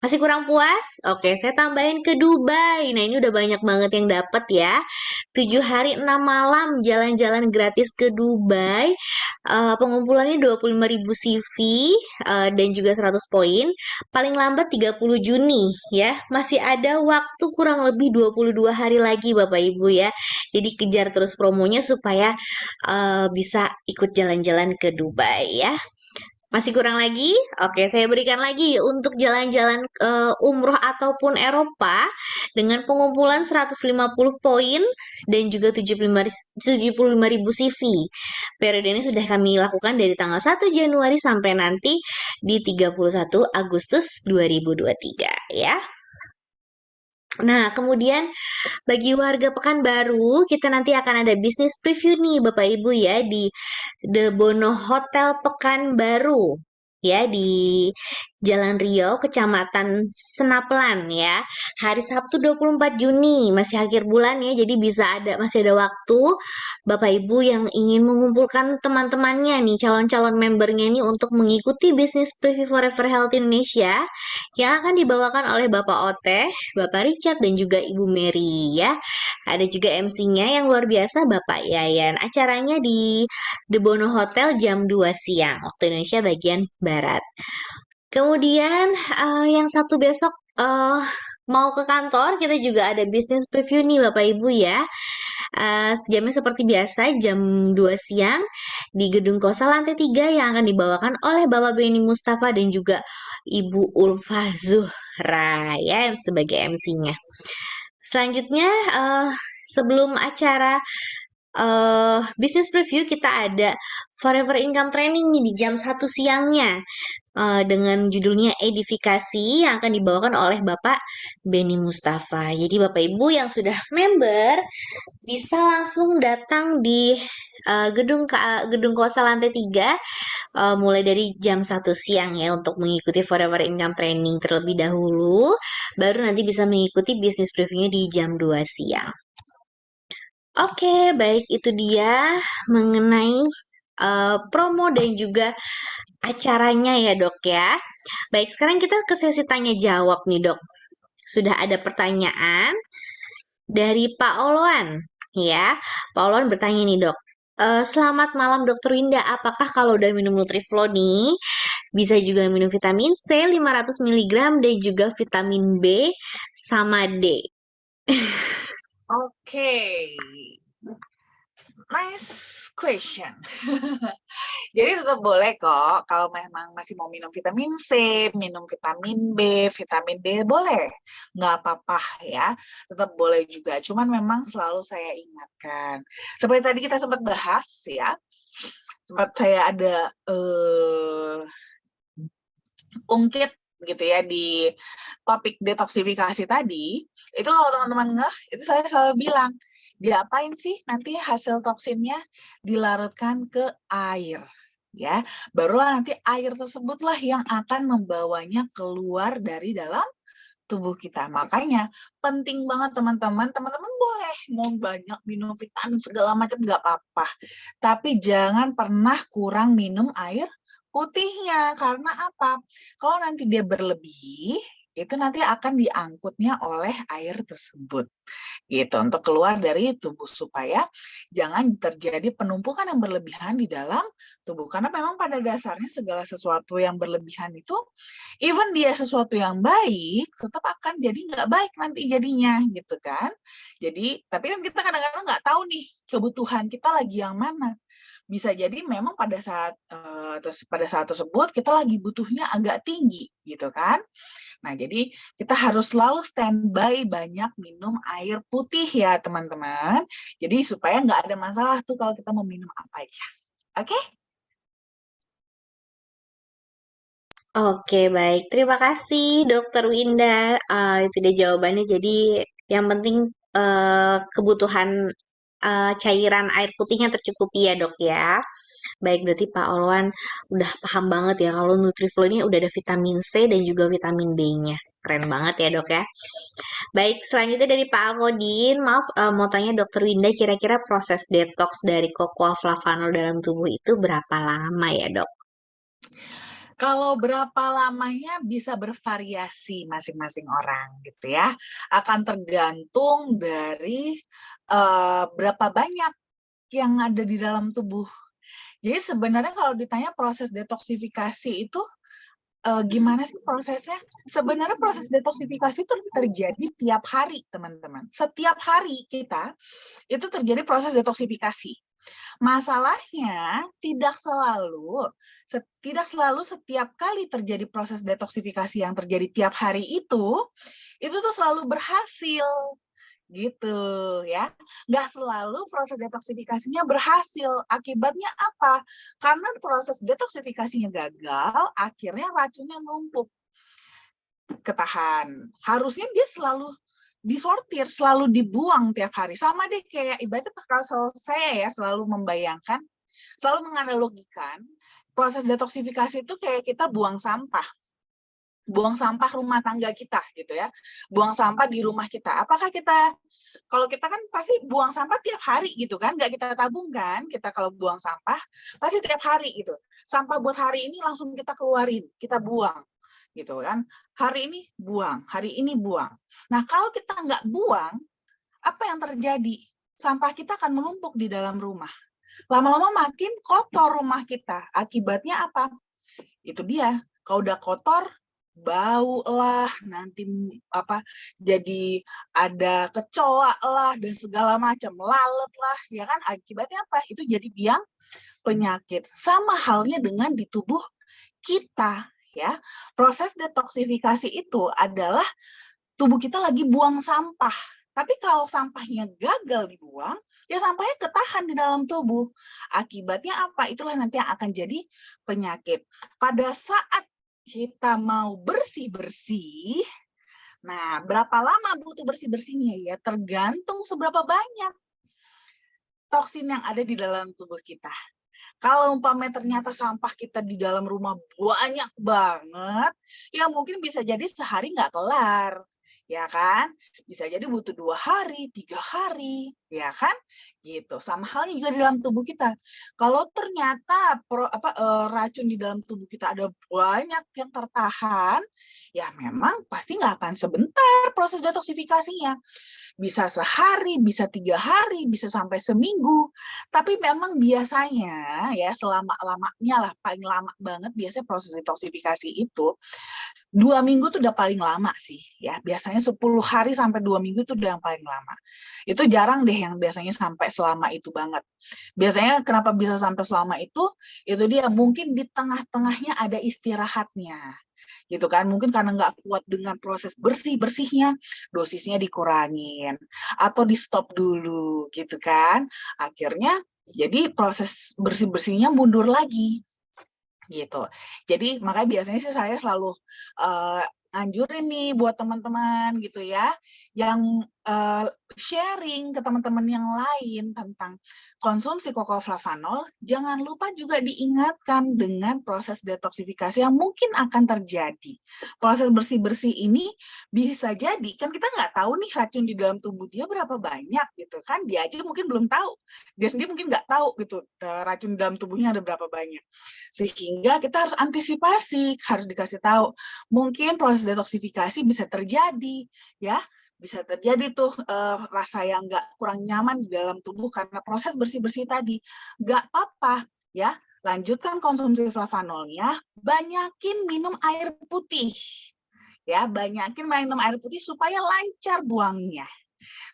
Masih kurang puas? Oke, saya tambahin ke Dubai. Nah, ini udah banyak banget yang dapat ya. 7 hari 6 malam jalan-jalan gratis ke Dubai. Pengumpulannya 25.000 CV dan juga 100 poin. Paling lambat 30 Juni ya. Masih ada waktu kurang lebih 22 hari lagi Bapak Ibu ya. Jadi kejar terus promonya supaya bisa ikut jalan-jalan ke Dubai ya. Masih kurang lagi? Oke, saya berikan lagi untuk jalan-jalan umroh ataupun Eropa dengan pengumpulan 150 poin dan juga 75.000 CV. Periode ini sudah kami lakukan dari tanggal 1 Januari sampai nanti di 31 Agustus 2023 ya. Nah, kemudian bagi warga Pekanbaru, kita nanti akan ada bisnis preview nih Bapak Ibu ya di The Bono Hotel Pekanbaru ya di Jalan Riau, Kecamatan Senapelan ya. Hari Sabtu 24 Juni, masih akhir bulan ya, jadi masih ada waktu Bapak Ibu yang ingin mengumpulkan teman-temannya nih, calon-calon membernya nih untuk mengikuti bisnis preview Forever Health Indonesia yang akan dibawakan oleh Bapak Oteh, Bapak Richard dan juga Ibu Mary ya. Ada juga MC-nya yang luar biasa Bapak Yayan. Acaranya di The Bono Hotel jam 2 siang waktu Indonesia bagian barat. Kemudian yang Sabtu besok mau ke kantor, kita juga ada bisnis preview nih Bapak Ibu ya. Jamnya seperti biasa jam 2 siang di Gedung Kosa lantai 3 yang akan dibawakan oleh Bapak Beni Mustafa dan juga Ibu Ulfa Zuhra ya sebagai MC-nya. Selanjutnya sebelum acara bisnis preview kita ada Forever Income Training nih di jam 1 siangnya dengan judulnya edifikasi yang akan dibawakan oleh Bapak Beni Mustafa. Jadi Bapak Ibu yang sudah member bisa langsung datang di gedung Kosa lantai 3 mulai dari jam 1 siang ya untuk mengikuti Forever Income Training terlebih dahulu baru nanti bisa mengikuti bisnis previewnya di jam 2 siang. Oke, baik itu dia mengenai promo dan juga acaranya ya dok ya. Baik, sekarang kita ke sesi tanya jawab nih dok. Sudah ada pertanyaan dari Pak Oloan ya. Pak Oloan bertanya nih dok. Selamat malam Dokter Winda, apakah kalau udah minum Nutriflo nih bisa juga minum vitamin C 500 mg dan juga vitamin B sama D? Oke, nice question. Jadi tetap boleh kok kalau memang masih mau minum vitamin C, minum vitamin B, vitamin D boleh, nggak apa-apa ya, tetap boleh juga. Cuman memang selalu saya ingatkan, seperti tadi kita sempat bahas ya, sempat saya ada ungkit gitu ya di topik detoksifikasi tadi, itu kalau teman-teman ngeh, itu saya selalu bilang, diapain sih nanti hasil toksinnya? Dilarutkan ke air. Ya, barulah nanti air tersebutlah yang akan membawanya keluar dari dalam tubuh kita. Makanya penting banget teman-teman boleh mau banyak minum vitamin segala macam nggak apa-apa. Tapi jangan pernah kurang minum air putihnya. Karena apa? Kalau nanti dia berlebih, itu nanti akan diangkutnya oleh air tersebut gitu untuk keluar dari tubuh supaya jangan terjadi penumpukan yang berlebihan di dalam tubuh karena memang pada dasarnya segala sesuatu yang berlebihan itu even dia sesuatu yang baik tetap akan jadi nggak baik nanti jadinya gitu kan. Jadi tapi kan kita kadang-kadang nggak tahu nih kebutuhan kita lagi yang mana. Bisa jadi memang pada saat tersebut kita lagi butuhnya agak tinggi gitu kan. Nah, jadi kita harus selalu standby banyak minum air putih ya, teman-teman. Jadi supaya nggak ada masalah tuh kalau kita mau minum apa aja. Oke? Oke, baik. Terima kasih, Dokter Winda. Itu dia jawabannya. Jadi, yang penting kebutuhan cairan air putihnya tercukupi ya dok ya. Baik, berarti Pak Olwan udah paham banget ya kalau Nutriflo ini udah ada vitamin C dan juga vitamin B-nya. Keren banget ya dok ya. Baik, selanjutnya dari Pak Alkodin, maaf mau tanya Dokter Winda, kira-kira proses detox dari cocoa flavanol dalam tubuh itu berapa lama ya dok? Kalau berapa lamanya bisa bervariasi masing-masing orang gitu ya. Akan tergantung dari berapa banyak yang ada di dalam tubuh. Jadi sebenarnya kalau ditanya proses detoksifikasi itu gimana sih prosesnya? Sebenarnya proses detoksifikasi itu terjadi tiap hari, teman-teman. Setiap hari kita itu terjadi proses detoksifikasi. Masalahnya tidak selalu setiap kali terjadi proses detoksifikasi yang terjadi tiap hari itu tuh selalu berhasil gitu ya. Nggak selalu proses detoksifikasinya berhasil. Akibatnya apa? Karena proses detoksifikasinya gagal, akhirnya racunnya numpuk, ketahan. Harusnya dia selalu disortir, selalu dibuang tiap hari. Sama deh kayak ibaratnya kalau saya ya selalu membayangkan, selalu menganalogikan proses detoksifikasi itu kayak kita buang sampah. Buang sampah rumah tangga kita gitu ya. Buang sampah di rumah kita. Apakah kita, kalau kita kan pasti buang sampah tiap hari gitu kan, nggak kita tabung kan, kita kalau buang sampah pasti tiap hari gitu. Sampah buat hari ini langsung kita keluarin, kita buang gitu kan. Hari ini buang, hari ini buang. Nah kalau kita nggak buang, apa yang terjadi? Sampah kita akan menumpuk di dalam rumah. Lama-lama makin kotor rumah kita. Akibatnya apa? Itu dia, kalau udah kotor, bau lah, nanti jadi ada kecoa lah dan segala macam, lalat lah, ya kan? Akibatnya apa? Itu jadi biang penyakit. Sama halnya dengan di tubuh kita, ya. Proses detoksifikasi itu adalah tubuh kita lagi buang sampah. Tapi kalau sampahnya gagal dibuang, ya sampahnya ketahan di dalam tubuh. Akibatnya apa? Itulah nanti yang akan jadi penyakit. Pada saat kita mau bersih-bersih, nah berapa lama butuh bersih-bersihnya ya? Tergantung seberapa banyak toksin yang ada di dalam tubuh kita. Kalau umpamanya ternyata sampah kita di dalam rumah banyak banget, ya mungkin bisa jadi sehari nggak kelar, ya kan? Bisa jadi butuh 2 hari, 3 hari, ya kan? Gitu. Sama halnya juga di dalam tubuh kita. Kalau ternyata racun di dalam tubuh kita ada banyak yang tertahan, ya memang pasti nggak akan sebentar proses detoksifikasinya. Bisa sehari, bisa 3 hari, bisa sampai seminggu. Tapi memang biasanya ya selama-lamanya lah, paling lama banget biasanya proses detoksifikasi itu 2 minggu tuh udah paling lama sih ya. Biasanya 10 hari sampai 2 minggu itu udah yang paling lama. Itu jarang deh yang biasanya sampai selama itu banget. Biasanya kenapa bisa sampai selama itu dia mungkin di tengah-tengahnya ada istirahatnya gitu kan, mungkin karena nggak kuat dengan proses bersih-bersihnya, dosisnya dikurangin atau di stop dulu gitu kan, akhirnya jadi proses bersih-bersihnya mundur lagi gitu. Jadi makanya biasanya sih saya selalu anjurin nih buat teman-teman gitu ya, yang sharing ke teman-teman yang lain tentang konsumsi flavanol, jangan lupa juga diingatkan dengan proses detoksifikasi yang mungkin akan terjadi. Proses bersih-bersih ini bisa jadi, kan kita nggak tahu nih racun di dalam tubuh dia berapa banyak gitu kan, dia aja mungkin belum tahu, dia sendiri mungkin nggak tahu gitu racun di dalam tubuhnya ada berapa banyak. Sehingga kita harus antisipasi, harus dikasih tahu. Mungkin proses detoksifikasi bisa terjadi, ya, bisa terjadi tuh rasa yang kurang nyaman di dalam tubuh karena proses bersih-bersih tadi. Nggak apa-apa, ya. Lanjutkan konsumsi flavanolnya, banyakin minum air putih. Ya, banyakin minum air putih supaya lancar buangnya.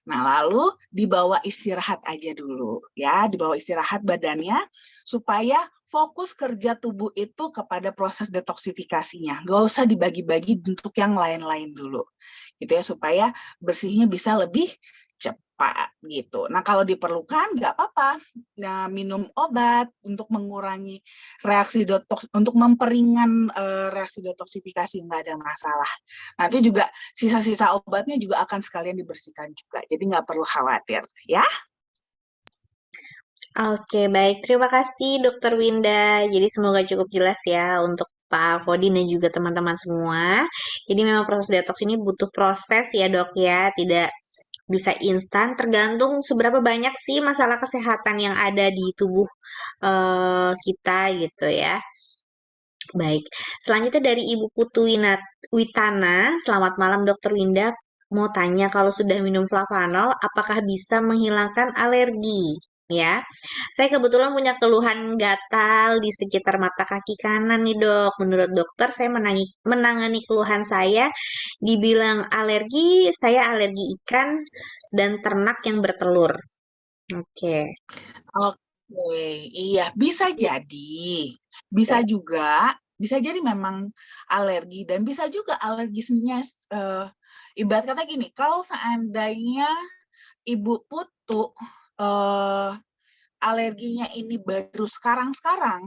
Nah, lalu dibawa istirahat aja dulu ya, dibawa istirahat badannya supaya fokus kerja tubuh itu kepada proses detoksifikasinya. Nggak usah dibagi-bagi untuk yang lain-lain dulu. Gitu ya, supaya bersihnya bisa lebih cepat gitu. Nah, kalau diperlukan nggak apa-apa. Nah, minum obat untuk mengurangi reaksi detoks, untuk memperingan reaksi detoksifikasi, nggak ada masalah. Nanti juga sisa-sisa obatnya juga akan sekalian dibersihkan juga. Jadi nggak perlu khawatir, ya. Oke, baik. Terima kasih Dokter Winda. Jadi semoga cukup jelas ya untuk Pak Alfodi dan juga teman-teman semua. Jadi memang proses detox ini butuh proses ya dok ya, tidak bisa instan. Tergantung seberapa banyak sih masalah kesehatan yang ada di tubuh kita gitu ya. Baik, selanjutnya dari Ibu Putu Witana, selamat malam Dokter Winda. Mau tanya kalau sudah minum flavanol, apakah bisa menghilangkan alergi? Ya, saya kebetulan punya keluhan gatal di sekitar mata kaki kanan nih dok. Menurut dokter, saya menangani keluhan saya, dibilang alergi, saya alergi ikan dan ternak yang bertelur. Oke. Oke, iya bisa jadi, bisa juga, bisa jadi memang alergi dan bisa juga alergisnya ibarat kata gini, kalau seandainya Ibu Putu eh, alerginya ini baru sekarang-sekarang,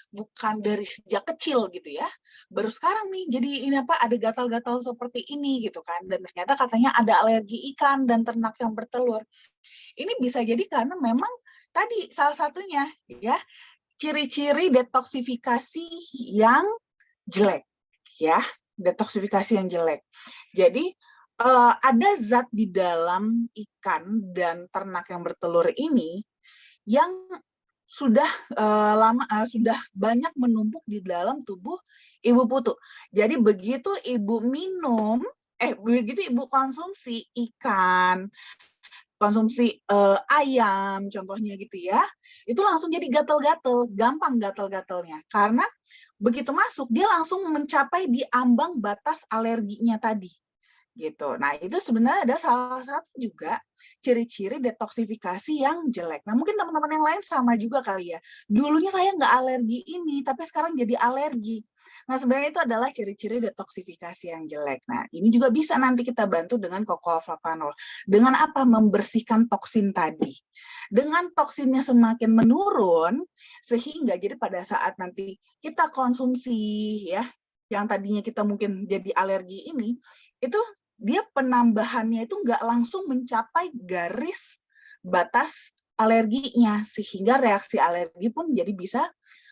bukan dari sejak kecil gitu ya, baru sekarang nih, jadi ini apa ada gatal-gatal seperti ini gitu kan, dan ternyata katanya ada alergi ikan dan ternak yang bertelur. Ini bisa jadi karena memang tadi salah satunya ya ciri-ciri detoksifikasi yang jelek ya, detoksifikasi yang jelek. Jadi ada zat di dalam ikan dan ternak yang bertelur ini yang sudah sudah banyak menumpuk di dalam tubuh Ibu Putu. Jadi begitu Ibu minum, begitu Ibu konsumsi ikan, konsumsi ayam contohnya gitu ya, itu langsung jadi gatel-gatel, gampang gatel-gatelnya. Karena begitu masuk dia langsung mencapai di ambang batas alerginya tadi gitu. Nah, itu sebenarnya ada salah satu juga ciri-ciri detoksifikasi yang jelek. Nah, mungkin teman-teman yang lain sama juga kali ya. Dulunya saya nggak alergi ini, tapi sekarang jadi alergi. Nah, sebenarnya itu adalah ciri-ciri detoksifikasi yang jelek. Nah, ini juga bisa nanti kita bantu dengan cocoa flavanol. Dengan apa? Membersihkan toksin tadi. Dengan toksinnya semakin menurun, sehingga jadi pada saat nanti kita konsumsi ya, yang tadinya kita mungkin jadi alergi ini, itu dia penambahannya itu nggak langsung mencapai garis batas alerginya, sehingga reaksi alergi pun jadi bisa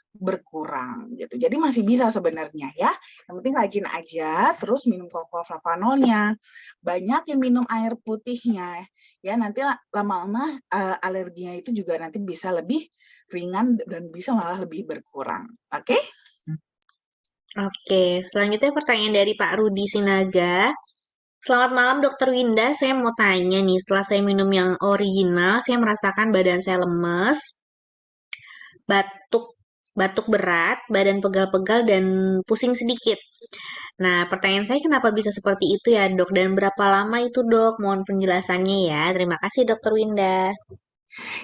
berkurang gitu. Jadi masih bisa sebenarnya ya. Yang penting rajin aja, terus minum cocoa flavanolnya, banyak yang minum air putihnya. Ya nanti lama-lama alerginya itu juga nanti bisa lebih ringan dan bisa malah lebih berkurang. Oke? Oke, selanjutnya pertanyaan dari Pak Rudi Sinaga. Selamat malam Dokter Winda, saya mau tanya nih, setelah saya minum yang original, saya merasakan badan saya lemes, batuk, batuk berat, badan pegal-pegal dan pusing sedikit. Nah, pertanyaan saya kenapa bisa seperti itu ya dok, dan berapa lama itu dok? Mohon penjelasannya ya. Terima kasih Dokter Winda.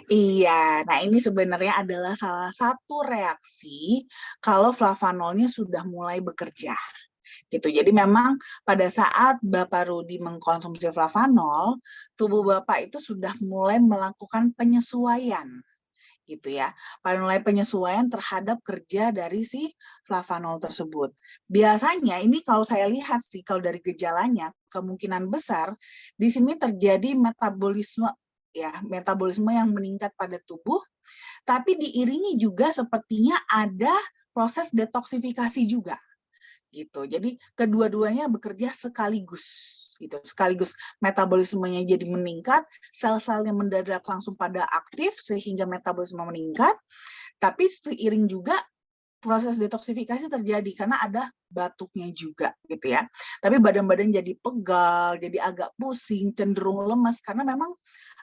Iya, nah ini sebenarnya adalah salah satu reaksi kalau flavanolnya sudah mulai bekerja. Gitu. Jadi memang pada saat Bapak Rudi mengkonsumsi flavanol, tubuh Bapak itu sudah mulai melakukan penyesuaian gitu ya. Mulai penyesuaian terhadap kerja dari si flavanol tersebut. Biasanya ini kalau saya lihat sih kalau dari gejalanya kemungkinan besar di sini terjadi metabolisme ya, metabolisme yang meningkat pada tubuh, tapi diiringi juga sepertinya ada proses detoksifikasi juga gitu. Jadi kedua-duanya bekerja sekaligus gitu. Sekaligus metabolismenya jadi meningkat, sel-selnya mendadak langsung pada aktif sehingga metabolisme meningkat, tapi seiring juga proses detoksifikasi terjadi karena ada batuknya juga gitu ya. Tapi badan-badan jadi pegal, jadi agak pusing, cenderung lemas karena memang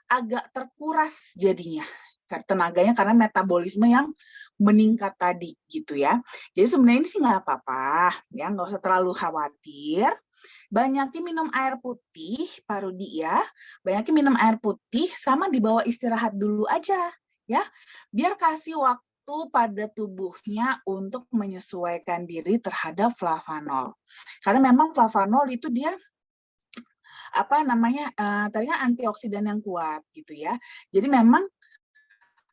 agak terkuras jadinya tenaganya karena metabolisme yang meningkat tadi gitu ya. Jadi sebenarnya ini sih nggak apa-apa ya, nggak usah terlalu khawatir. Banyakin minum air putih, Pak Rudi ya. Banyakin minum air putih sama dibawa istirahat dulu aja ya. Biar kasih waktu pada tubuhnya untuk menyesuaikan diri terhadap flavanol. Karena memang flavanol itu dia apa namanya tadinya antioksidan yang kuat gitu ya. Jadi memang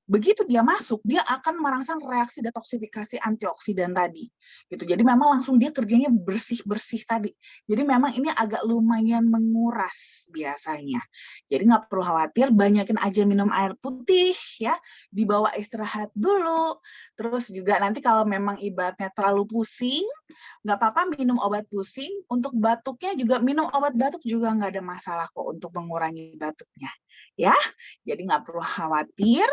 begitu dia masuk, dia akan merangsang reaksi detoksifikasi antioksidan tadi. Gitu. Jadi memang langsung dia kerjanya bersih-bersih tadi. Jadi memang ini agak lumayan menguras biasanya. Jadi nggak perlu khawatir, banyakin aja minum air putih ya, dibawa istirahat dulu. Terus juga nanti kalau memang ibaratnya terlalu pusing, nggak apa-apa minum obat pusing. Untuk batuknya juga minum obat batuk juga nggak ada masalah kok untuk mengurangi batuknya. Ya, jadi nggak perlu khawatir.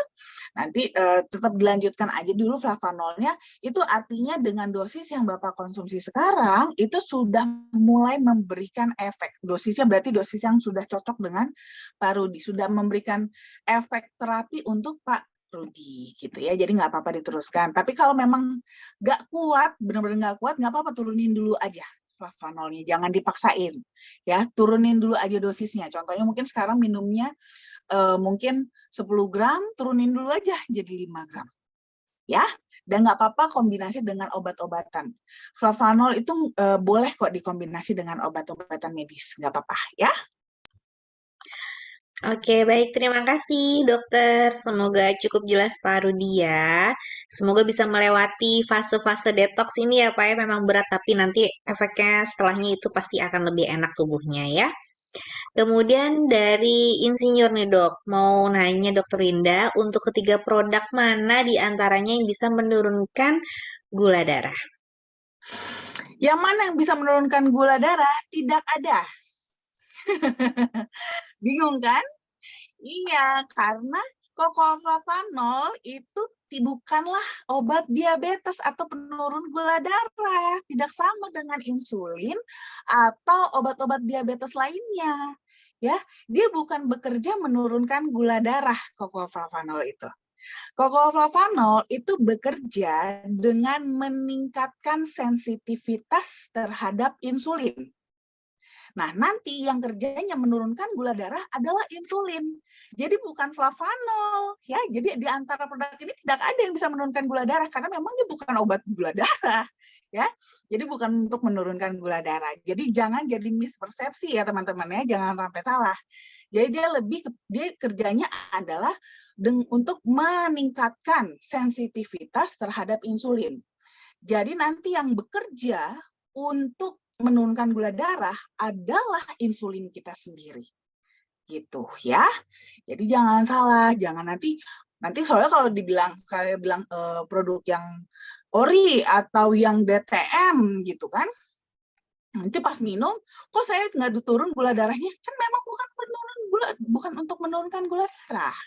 Nanti tetap dilanjutkan aja dulu flavanolnya. Itu artinya dengan dosis yang Bapak konsumsi sekarang, itu sudah mulai memberikan efek. Dosisnya berarti dosis yang sudah cocok dengan Pak Rudi. Sudah memberikan efek terapi untuk Pak Rudi gitu ya. Jadi nggak apa-apa diteruskan. Tapi kalau memang nggak kuat, benar-benar nggak kuat, nggak apa-apa turunin dulu aja flavanolnya. Jangan dipaksain. Ya, turunin dulu aja dosisnya. Contohnya mungkin sekarang minumnya mungkin 10 gram, turunin dulu aja jadi 5 gram. Ya, dan nggak apa-apa kombinasi dengan obat-obatan. Flavanol itu boleh kok dikombinasi dengan obat-obatan medis, nggak apa-apa ya. Oke, baik. Terima kasih, dokter. Semoga cukup jelas Pak Rudi ya. Semoga bisa melewati fase-fase detox ini ya, Pak ya. Memang berat, tapi nanti efeknya setelahnya itu pasti akan lebih enak tubuhnya ya. Kemudian dari insinyur nih dok, mau nanya dokter Linda, untuk ketiga produk mana di antaranya yang bisa menurunkan gula darah? Yang mana yang bisa menurunkan gula darah? Tidak ada. Bingung kan? Iya, karena flavanol itu bukanlah obat diabetes atau penurun gula darah. Tidak sama dengan insulin atau obat-obat diabetes lainnya. Ya, dia bukan bekerja menurunkan gula darah flavanol itu. Flavanol itu bekerja dengan meningkatkan sensitivitas terhadap insulin. Nah, nanti yang kerjanya menurunkan gula darah adalah insulin. Jadi bukan flavanol, ya. Jadi di antara produk ini tidak ada yang bisa menurunkan gula darah karena memang dia bukan obat gula darah, ya. Jadi bukan untuk menurunkan gula darah. Jadi jangan jadi mispersepsi ya teman-teman ya, jangan sampai salah. Jadi dia kerjanya adalah untuk meningkatkan sensitivitas terhadap insulin. Jadi nanti yang bekerja untuk menurunkan gula darah adalah insulin kita sendiri. Gitu ya. Jadi jangan salah, jangan nanti soalnya kalau dibilang produk yang ori atau yang DTM gitu kan, nanti pas minum kok saya nggak turun gula darahnya, kan memang bukan untuk menurunkan gula darah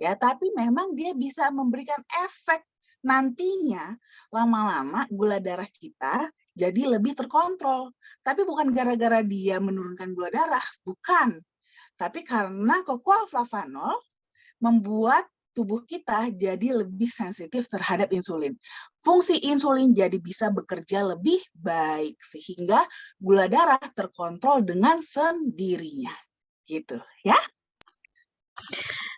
ya, tapi memang dia bisa memberikan efek nantinya lama-lama gula darah kita jadi lebih terkontrol. Tapi bukan gara-gara dia menurunkan gula darah, bukan. Tapi karena flavanol membuat tubuh kita jadi lebih sensitif terhadap insulin. Fungsi insulin jadi bisa bekerja lebih baik sehingga gula darah terkontrol dengan sendirinya. Gitu, ya.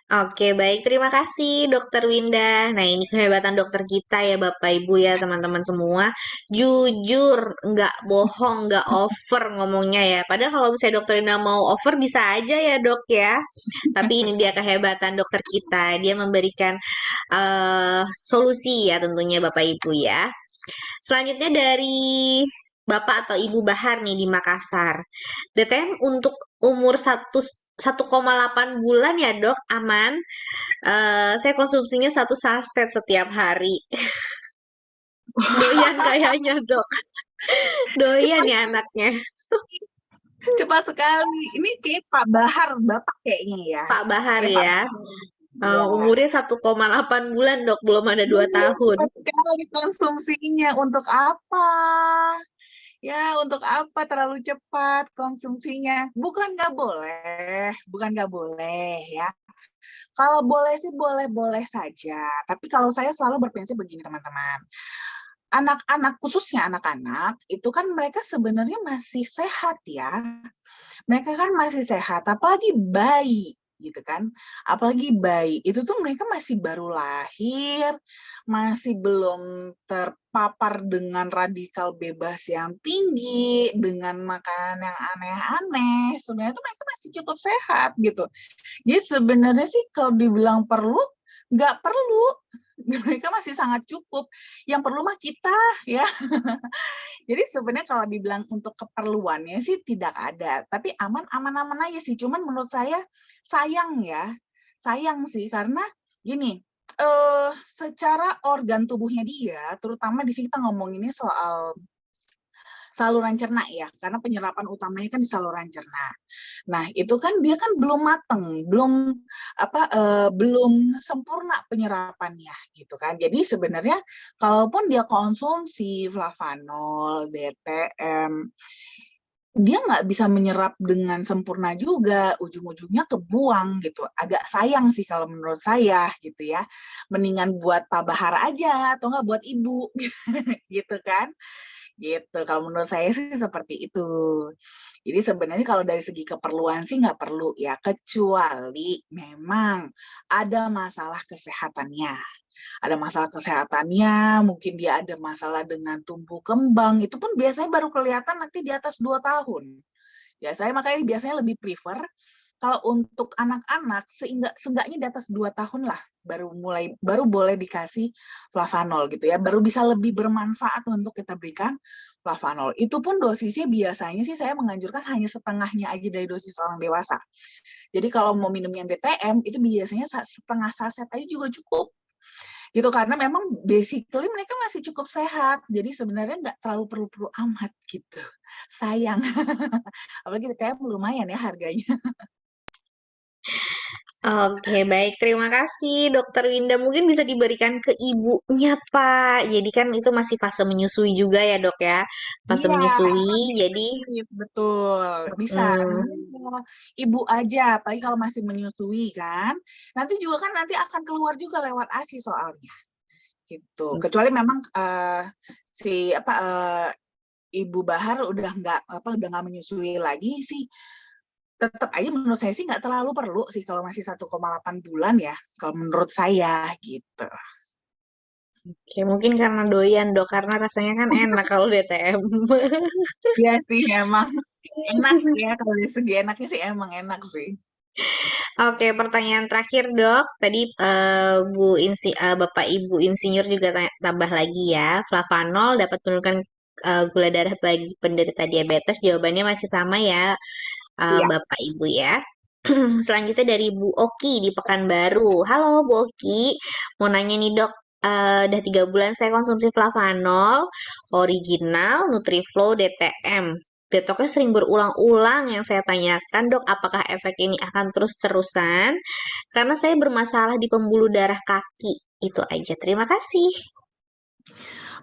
Oke, baik. Terima kasih, Dokter Winda. Nah, ini kehebatan dokter kita ya, Bapak Ibu ya, teman-teman semua. Jujur, nggak bohong, nggak over ngomongnya ya. Padahal kalau misalnya Dokter Winda mau over, bisa aja ya, Dok ya. Tapi ini dia kehebatan dokter kita. Dia memberikan solusi ya tentunya, Bapak Ibu ya. Selanjutnya dari Bapak atau Ibu Bahar nih di Makassar. DTM untuk umur 1,8 bulan ya dok, aman. Saya konsumsinya 1 saset setiap hari. Doyan kayaknya dok. Doyan Cepat, ya anaknya. cepat sekali. Ini kayak Pak Bahar, Bapak kayaknya ya. Pak Bahar Kayak Pak ya. Bahar. Ya. Umurnya 1,8 bulan dok, belum ada 2 tahun. Cepat sekali konsumsinya. Untuk apa? Ya, untuk apa terlalu cepat konsumsinya? Bukan nggak boleh ya. Kalau boleh sih boleh-boleh saja. Tapi kalau saya selalu berprinsip begini teman-teman. Anak-anak, khususnya anak-anak, itu kan mereka sebenarnya masih sehat ya. Mereka kan masih sehat, apalagi bayi gitu kan. Apalagi bayi, itu tuh mereka masih baru lahir, masih belum terpapar dengan radikal bebas yang tinggi, dengan makanan yang aneh-aneh. Sebenarnya tuh mereka masih cukup sehat gitu. Jadi sebenarnya sih kalau dibilang perlu, nggak perlu. Mereka masih sangat cukup. Yang perlu mah kita, ya. Jadi sebenarnya kalau dibilang untuk keperluannya sih tidak ada, tapi aman-aman aja sih. Cuman menurut saya sayang ya, sayang sih karena gini, secara organ tubuhnya dia, terutama di sini kita ngomonginnya soal saluran cerna ya, karena penyerapan utamanya kan di saluran cerna. Nah, itu kan dia kan belum mateng, belum sempurna penyerapannya gitu kan. Jadi sebenarnya kalaupun dia konsumsi flavanol, DTM, dia nggak bisa menyerap dengan sempurna juga, ujung-ujungnya kebuang gitu. Agak sayang sih kalau menurut saya gitu ya. Mendingan buat Pak Bahar aja atau nggak buat ibu gitu kan. Gitu, kalau menurut saya sih seperti itu. Jadi sebenarnya kalau dari segi keperluan sih nggak perlu ya, kecuali memang ada masalah kesehatannya. Ada masalah kesehatannya, mungkin dia ada masalah dengan tumbuh kembang, itu pun biasanya baru kelihatan nanti di atas 2 tahun. Ya, saya makanya biasanya lebih prefer kalau untuk anak-anak seenggaknya di atas 2 tahun lah baru boleh dikasih flavanol gitu ya. Baru bisa lebih bermanfaat untuk kita berikan flavanol. Itu pun dosisnya biasanya sih saya menganjurkan hanya setengahnya aja dari dosis orang dewasa. Jadi kalau mau minum yang DTM itu biasanya setengah saset aja juga cukup gitu karena memang basically mereka masih cukup sehat jadi sebenarnya nggak terlalu perlu-perlu amat gitu sayang apalagi DTM lumayan ya harganya. Oke, baik. Terima kasih, Dokter Winda. Mungkin bisa diberikan ke ibunya, Pak. Jadi kan itu masih fase menyusui juga ya, Dok ya. Fase Iya, itu menyusui, lebih jadi efektif, betul. Bisa, mm, mending kalau ibu aja, apalagi kalau masih menyusui kan. Nanti juga kan nanti akan keluar juga lewat ASI soalnya, gitu. Kecuali memang si apa Ibu Bahar udah nggak menyusui lagi sih. Tetap aja menurut saya sih nggak terlalu perlu sih kalau masih 1,8 bulan ya, kalau menurut saya gitu. oke, mungkin karena doyan, Dok. Karena rasanya kan enak kalau DTM. Iya sih emang enak ya kalau dari segi enaknya sih emang enak sih. Oke, pertanyaan terakhir, Dok. Tadi Bapak Ibu Insinyur juga tambah lagi ya. Flavanol dapat menurunkan gula darah bagi penderita diabetes. Jawabannya masih sama ya, Iya. Bapak Ibu ya. Selanjutnya dari Bu Oki di Pekanbaru. Halo Bu Oki, mau nanya nih dok, udah 3 bulan saya konsumsi Flavanol, original, Nutriflow, DTM. Detoxnya sering berulang-ulang yang saya tanyakan dok, apakah efek ini akan terus-terusan? Karena saya bermasalah di pembuluh darah kaki. Itu aja, terima kasih.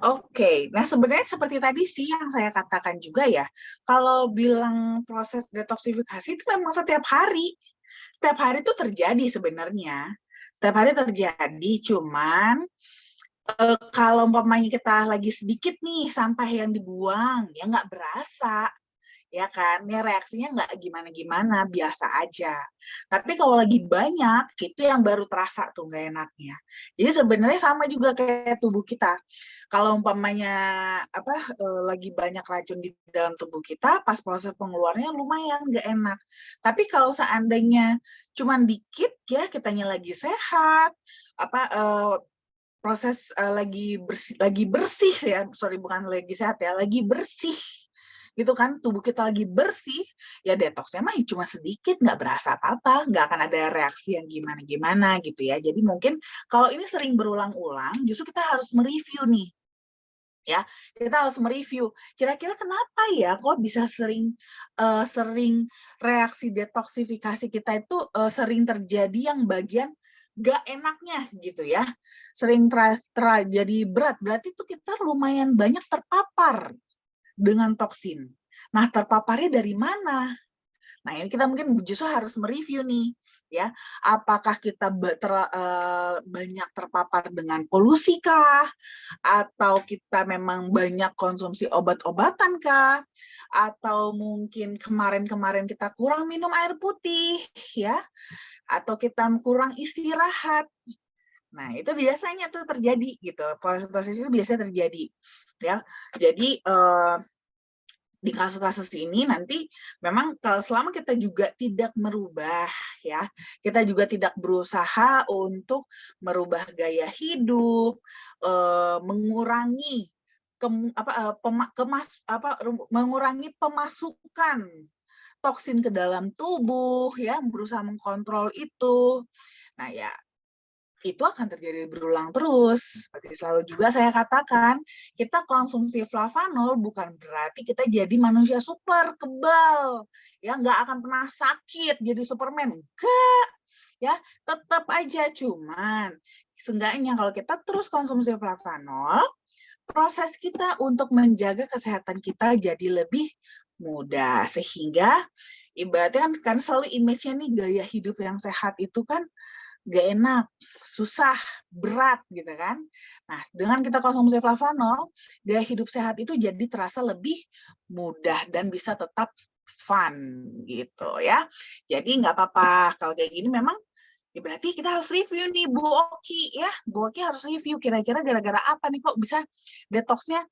Oke, nah sebenarnya seperti tadi sih yang saya katakan juga ya, kalau bilang proses detoksifikasi itu memang setiap hari itu terjadi sebenarnya, setiap hari terjadi, cuman kalau umpamanya kita lagi sedikit nih sampah yang dibuang, ya nggak berasa, ya kan? Ya reaksinya nggak gimana-gimana, biasa aja. Tapi kalau lagi banyak, itu yang baru terasa tuh nggak enaknya. Jadi sebenarnya sama juga kayak tubuh kita. Kalau umpamanya lagi banyak racun di dalam tubuh kita, pas proses pengeluarnya lumayan nggak enak. Tapi kalau seandainya cuman dikit ya, kitanya lagi sehat, apa proses lagi bersih ya, sorry bukan lagi sehat ya, lagi bersih gitu kan, tubuh kita lagi bersih, ya detoksnya mah cuma sedikit, nggak berasa apa-apa, nggak akan ada reaksi yang gimana-gimana gitu ya. Jadi mungkin kalau ini sering berulang-ulang, justru kita harus mereview nih, ya. Kita harus mereview, kira-kira kenapa ya kok bisa sering reaksi detoksifikasi kita itu sering terjadi yang bagian gak enaknya gitu ya, sering terjadi berat, berarti itu kita lumayan banyak terpapar dengan toksin. Nah, terpaparnya dari mana? Nah, ini kita mungkin justru harus mereview nih, ya. Apakah kita banyak terpapar dengan polusi kah? Atau kita memang banyak konsumsi obat-obatan kah? Atau mungkin kemarin-kemarin kita kurang minum air putih, ya? Atau kita kurang istirahat. Nah, itu biasanya tuh terjadi gitu. Proses-proses itu biasanya terjadi, ya. Jadi di kasus-kasus ini nanti memang kalau selama kita juga tidak merubah ya, kita juga tidak berusaha untuk merubah gaya hidup, mengurangi mengurangi pemasukan toksin ke dalam tubuh ya, berusaha mengkontrol itu. Nah ya, itu akan terjadi berulang terus. Seperti selalu juga saya katakan, kita konsumsi flavanol bukan berarti kita jadi manusia super kebal, ya nggak akan pernah sakit jadi Superman, enggak, ya tetap aja. Cuman seenggaknya kalau kita terus konsumsi flavanol, proses kita untuk menjaga kesehatan kita jadi lebih mudah, sehingga ibaratnya kan selalu image-nya nih gaya hidup yang sehat itu kan gak enak, susah, berat gitu kan. Nah, dengan kita konsumsi flavanol, gaya hidup sehat itu jadi terasa lebih mudah dan bisa tetap fun gitu ya. Jadi nggak apa-apa kalau kayak gini memang ya berarti kita harus review nih Bu Oki ya. Bu Oki harus review kira-kira gara-gara apa nih kok bisa detoxnya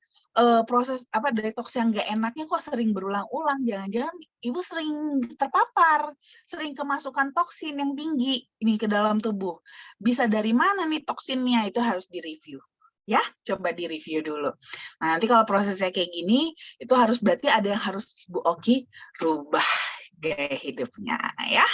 proses detox yang nggak enaknya kok sering berulang-ulang. Jangan-jangan Ibu sering terpapar, sering kemasukan toksin yang tinggi ini ke dalam tubuh. Bisa dari mana nih toksinnya? Itu harus direview. Ya, coba direview dulu. Nah, nanti kalau prosesnya kayak gini, itu harus berarti ada yang harus Bu Oki rubah gaya hidupnya ya.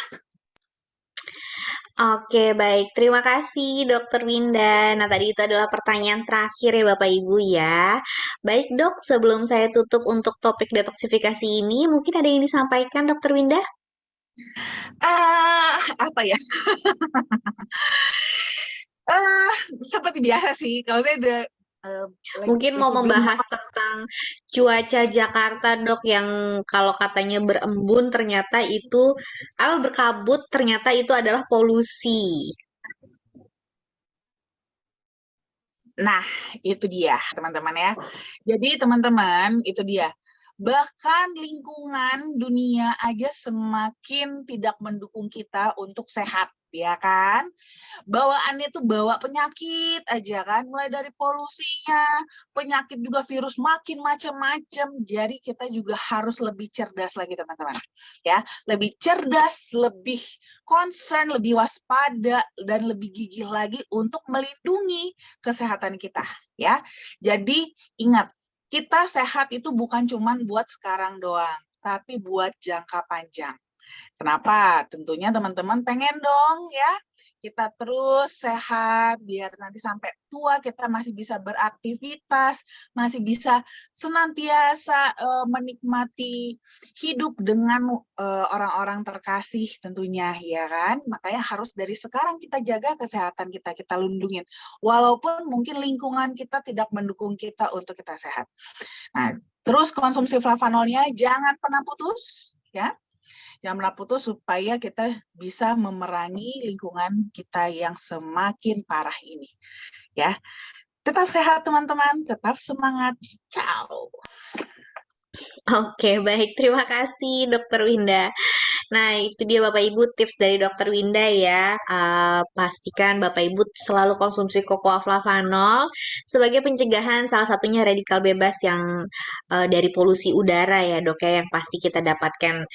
Oke, baik. Terima kasih, Dokter Winda. Nah, tadi itu adalah pertanyaan terakhir ya, Bapak Ibu ya. Baik, Dok. Sebelum saya tutup untuk topik detoksifikasi ini, mungkin ada yang disampaikan, Dokter Winda? Apa ya? Seperti biasa sih. Kalau saya udah Mungkin mau membahas tentang cuaca Jakarta, Dok, yang kalau katanya berembun ternyata itu berkabut ternyata itu adalah polusi. Nah, itu dia, teman-teman ya. Jadi, teman-teman, itu dia. Bahkan lingkungan dunia aja semakin tidak mendukung kita untuk sehat, ya kan? Bawaannya tuh bawa penyakit aja kan, mulai dari polusinya, penyakit juga virus makin macam-macam. Jadi kita juga harus lebih cerdas lagi teman-teman. Ya, lebih cerdas, lebih concern, lebih waspada dan lebih gigih lagi untuk melindungi kesehatan kita, ya. Jadi ingat, kita sehat itu bukan cuma buat sekarang doang, tapi buat jangka panjang. Kenapa? Tentunya teman-teman pengen dong ya kita terus sehat biar nanti sampai tua kita masih bisa beraktivitas, masih bisa senantiasa menikmati hidup dengan orang-orang terkasih tentunya ya kan. Makanya harus dari sekarang kita jaga kesehatan kita, kita lindungin. Walaupun mungkin lingkungan kita tidak mendukung kita untuk kita sehat. Nah, terus konsumsi flavanolnya jangan pernah putus ya. Jangan pernah putus supaya kita bisa memerangi lingkungan kita yang semakin parah ini. Ya, tetap sehat teman-teman, tetap semangat. Ciao. Oke, baik. Terima kasih, Dokter Winda. Nah, itu dia Bapak Ibu tips dari Dokter Winda ya. Pastikan Bapak Ibu selalu konsumsi cocoa flavanol sebagai pencegahan salah satunya radikal bebas yang dari polusi udara ya Dok ya yang pasti kita dapatkan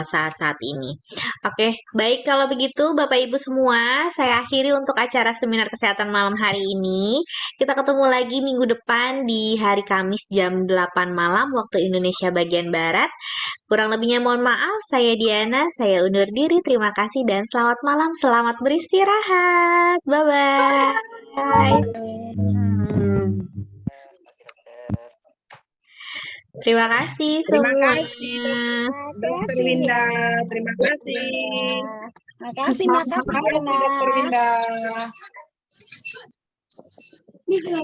saat-saat ini. Oke, baik kalau begitu Bapak Ibu semua, saya akhiri untuk acara seminar kesehatan malam hari ini. Kita ketemu lagi minggu depan di hari Kamis jam 8 malam waktu Indonesia bagian Barat. Kurang lebihnya mohon maaf, saya Diana, saya undur diri. Terima kasih dan selamat malam, selamat beristirahat. Bye-bye. Terima kasih Terima semua. kasih Dokter Winda. Terima kasih. Makasih, Makasih Dokter Winda. Winda.